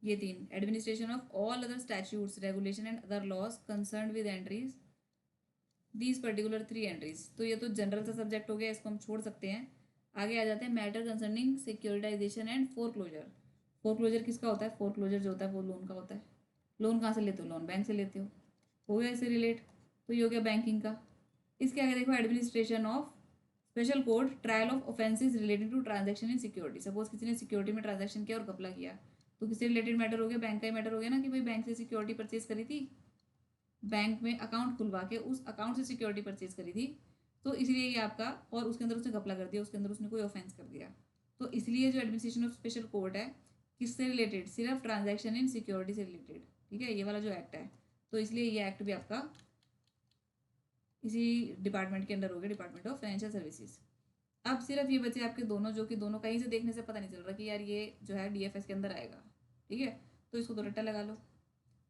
ये तीन, administration of all other statutes regulation and other laws concern with entries these particular 3 entries. तो ये तो जनरल सा सब्जेक्ट हो गया, इसको हम छोड़ सकते हैं। आगे आ जाते हैं matter concerning securitisation and foreclosure. Foreclosure किसका होता है? फोरक्लोजर जो होता है वो लोन का होता है। लोन कहाँ से लेते हो? लोन बैंक से लेते हो गया इससे रिलेट। तो ये हो गया बैंकिंग का। इसके आगे देखो administration of special court trial of offences related to transaction in security. Suppose किसी ने सिक्योरिटी में ट्रांजैक्शन किया और घपला किया, तो किससे रिलेटेड मैटर हो गया? बैंक का ही मैटर हो गया ना, कि भाई बैंक से सिक्योरिटी परचेज करी थी, बैंक में अकाउंट खुलवा के उस अकाउंट से सिक्योरिटी परचेज करी थी, तो इसलिए ये आपका, और उसके अंदर उसने घपला कर दिया, उसके अंदर उसने कोई ऑफेंस कर दिया, तो इसलिए जो एडमिनिस्ट्रेशन ऑफ स्पेशल कोर्ट है किससे रिलेटेड? सिर्फ ट्रांजैक्शन इन सिक्योरिटी से रिलेटेड, ठीक है, ये वाला जो एक्ट है। तो इसलिए ये एक्ट भी आपका इसी डिपार्टमेंट के अंदर हो गया, डिपार्टमेंट ऑफ फाइनेंशियल सर्विसेज। अब सिर्फ ये बचे आपके दोनों, जो कि दोनों कहीं से देखने से पता नहीं चल रहा कि यार ये जो है डीएफएस के अंदर आएगा, ठीक है। तो इसको तो रट्टा लगा लो,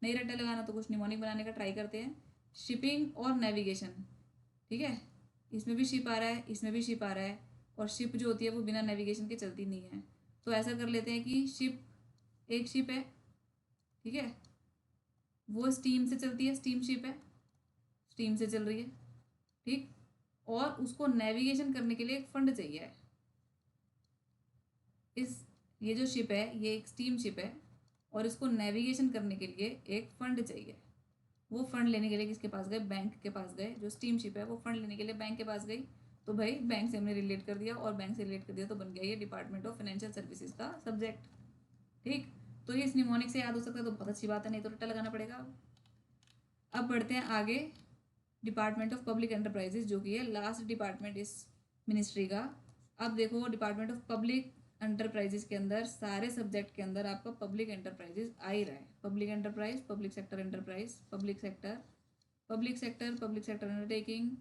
नहीं रट्टा लगाना तो कुछ निमोनिक बनाने का ट्राई करते हैं। शिपिंग और नेविगेशन, ठीक है, इसमें भी शिप आ रहा है, इसमें भी शिप आ रहा है, और शिप जो होती है वो बिना नेविगेशन के चलती नहीं है। तो ऐसा कर लेते हैं कि शिप, एक शिप है, ठीक है, वो स्टीम से चलती है, स्टीम शिप है, स्टीम से चल रही है, ठीक, और उसको नेविगेशन करने के लिए एक फंड चाहिए। ये जो शिप है ये एक स्टीम शिप है, और इसको नेविगेशन करने के लिए एक फंड चाहिए। वो फंड लेने के लिए किसके पास गए? बैंक के पास गए। जो स्टीम शिप है वो फंड लेने के लिए बैंक के पास गई, तो भाई बैंक से हमने रिलेट कर दिया, और बैंक से रिलेट कर दिया तो बन गया ये डिपार्टमेंट ऑफ फाइनेंशियल सर्विसेज का सब्जेक्ट, ठीक। तो ये इस निमोनिक से याद हो सकता है तो बहुत अच्छी बात है, नहीं तो रट्टा लगाना पड़ेगा। अब बढ़ते हैं आगे, डिपार्टमेंट ऑफ पब्लिक एंटरप्राइजेज, जो कि है लास्ट डिपार्टमेंट इस मिनिस्ट्री का। अब देखो डिपार्टमेंट ऑफ पब्लिक एंटरप्राइजेज के अंदर सारे सब्जेक्ट के अंदर आपका पब्लिक एंटरप्राइजेज आ ही रहा है। Public enterprise, public sector enterprise, public sector, public sector, public sector undertaking,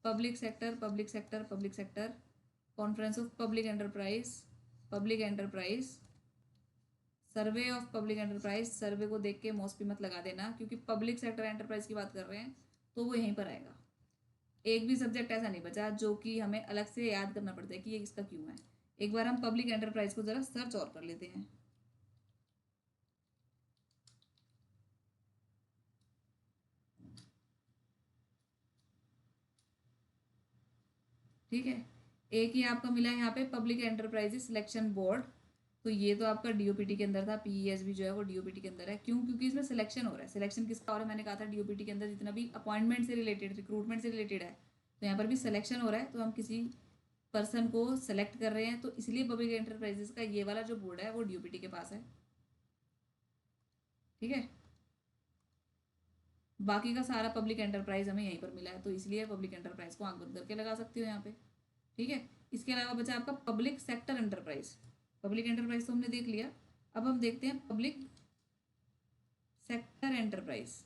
public sector, public sector, public sector, conference of public enterprise, public enterprise, survey of public enterprise. Survey को देख के मौस पे मत लगा देना, क्योंकि पब्लिक सेक्टर एंटरप्राइज की बात कर रहे हैं तो वो यहीं पर आएगा। एक भी सब्जेक्ट ऐसा नहीं बचा जो कि हमें अलग से याद करना पड़ता है कि ये इसका क्यों है। एक बार हम पब्लिक एंटरप्राइज को जरा सर्च और कर लेते हैं। ठीक है, एक ही आपका मिला है यहाँ पे पब्लिक एंटरप्राइजेस सिलेक्शन बोर्ड। तो ये तो आपका डीओपीटी के अंदर था, पीईएसबी जो है वो डीओपीटी के अंदर है। क्यों? क्योंकि इसमें सिलेक्शन हो रहा है। सिलेक्शन किसका हो रहा है? मैंने कहा था डीओपीटी के अंदर जितना भी अपॉइंटमेंट से रिलेटेड, रिक्रूटमेंट से रिलेटेड है, तो यहाँ पर भी सिलेक्शन हो रहा है। तो हम किसी पर्सन को सेलेक्ट कर रहे हैं, तो इसलिए पब्लिक एंटरप्राइजेस का ये वाला जो बोर्ड है वो डीओपीटी के पास है, ठीक है। बाकी का सारा पब्लिक एंटरप्राइज हमें यहीं पर मिला है, तो इसलिए पब्लिक एंटरप्राइज को आंख बंद करके लगा सकते हो यहाँ पे, ठीक है। इसके अलावा बचा आपका public sector enterprise. Public enterprise तो हमने देख लिया, अब हम देखते हैं पब्लिक सेक्टर एंटरप्राइज।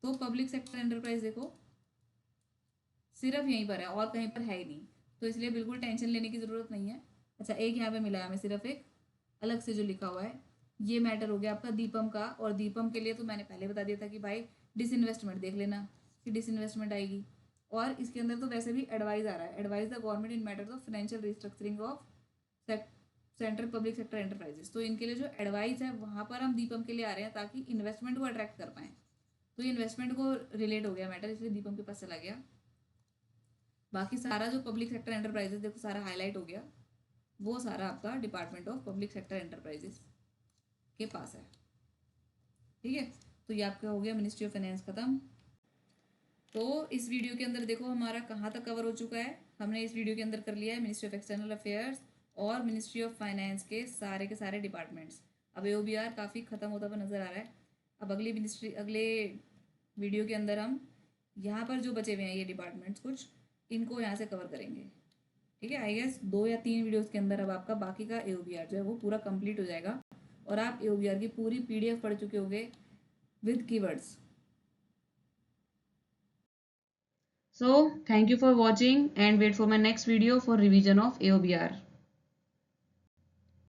तो पब्लिक सेक्टर एंटरप्राइज देखो सिर्फ यहीं पर है और कहीं पर है ही नहीं, तो इसलिए बिल्कुल टेंशन लेने की ज़रूरत नहीं है। अच्छा, एक यहाँ पे मिला है हमें सिर्फ एक अलग से जो लिखा हुआ है, ये मैटर हो गया आपका दीपम का। और दीपम के लिए तो मैंने पहले बता दिया था कि भाई डिसइन्वेस्टमेंट देख लेना कि डिसइन्वेस्टमेंट आएगी। और इसके अंदर तो वैसे भी एडवाइस आ रहा है, advice the government in matters of financial restructuring of central public sector enterprises. तो इनके लिए जो एडवाइस है वहाँ पर हम दीपम के लिए आ रहे हैं ताकि इन्वेस्टमेंट को अट्रैक्ट कर पाएँ। तो ये इन्वेस्टमेंट को रिलेट हो गया मैटर, इसलिए दीपम के पास चला गया। बाकी सारा जो पब्लिक सेक्टर एंटरप्राइजेस देखो सारा हाईलाइट हो गया, वो सारा आपका department of public sector enterprises के पास है, ठीक है। तो ये आपका हो गया मिनिस्ट्री ऑफ फाइनेंस खत्म। तो इस वीडियो के अंदर देखो हमारा कहाँ तक कवर हो चुका है। हमने इस वीडियो के अंदर कर लिया है मिनिस्ट्री ऑफ एक्सटर्नल अफेयर्स और मिनिस्ट्री ऑफ फाइनेंस के सारे डिपार्टमेंट्स। अब AOBR काफ़ी ख़त्म होता हुआ नज़र आ रहा है। अब अगले वीडियो के अंदर हम यहाँ पर जो बचे हुए हैं ये डिपार्टमेंट्स कुछ, इनको यहाँ से कवर करेंगे, ठीक है। आई गेस 2 या 3 वीडियोस के अंदर अब आपका बाकी का AOBR जो है वो पूरा कंप्लीट हो जाएगा, और आप AOBR की पूरी PDF पढ़ चुके होंगे with keywords. So thank you for watching and wait for my next video for revision of AOBR.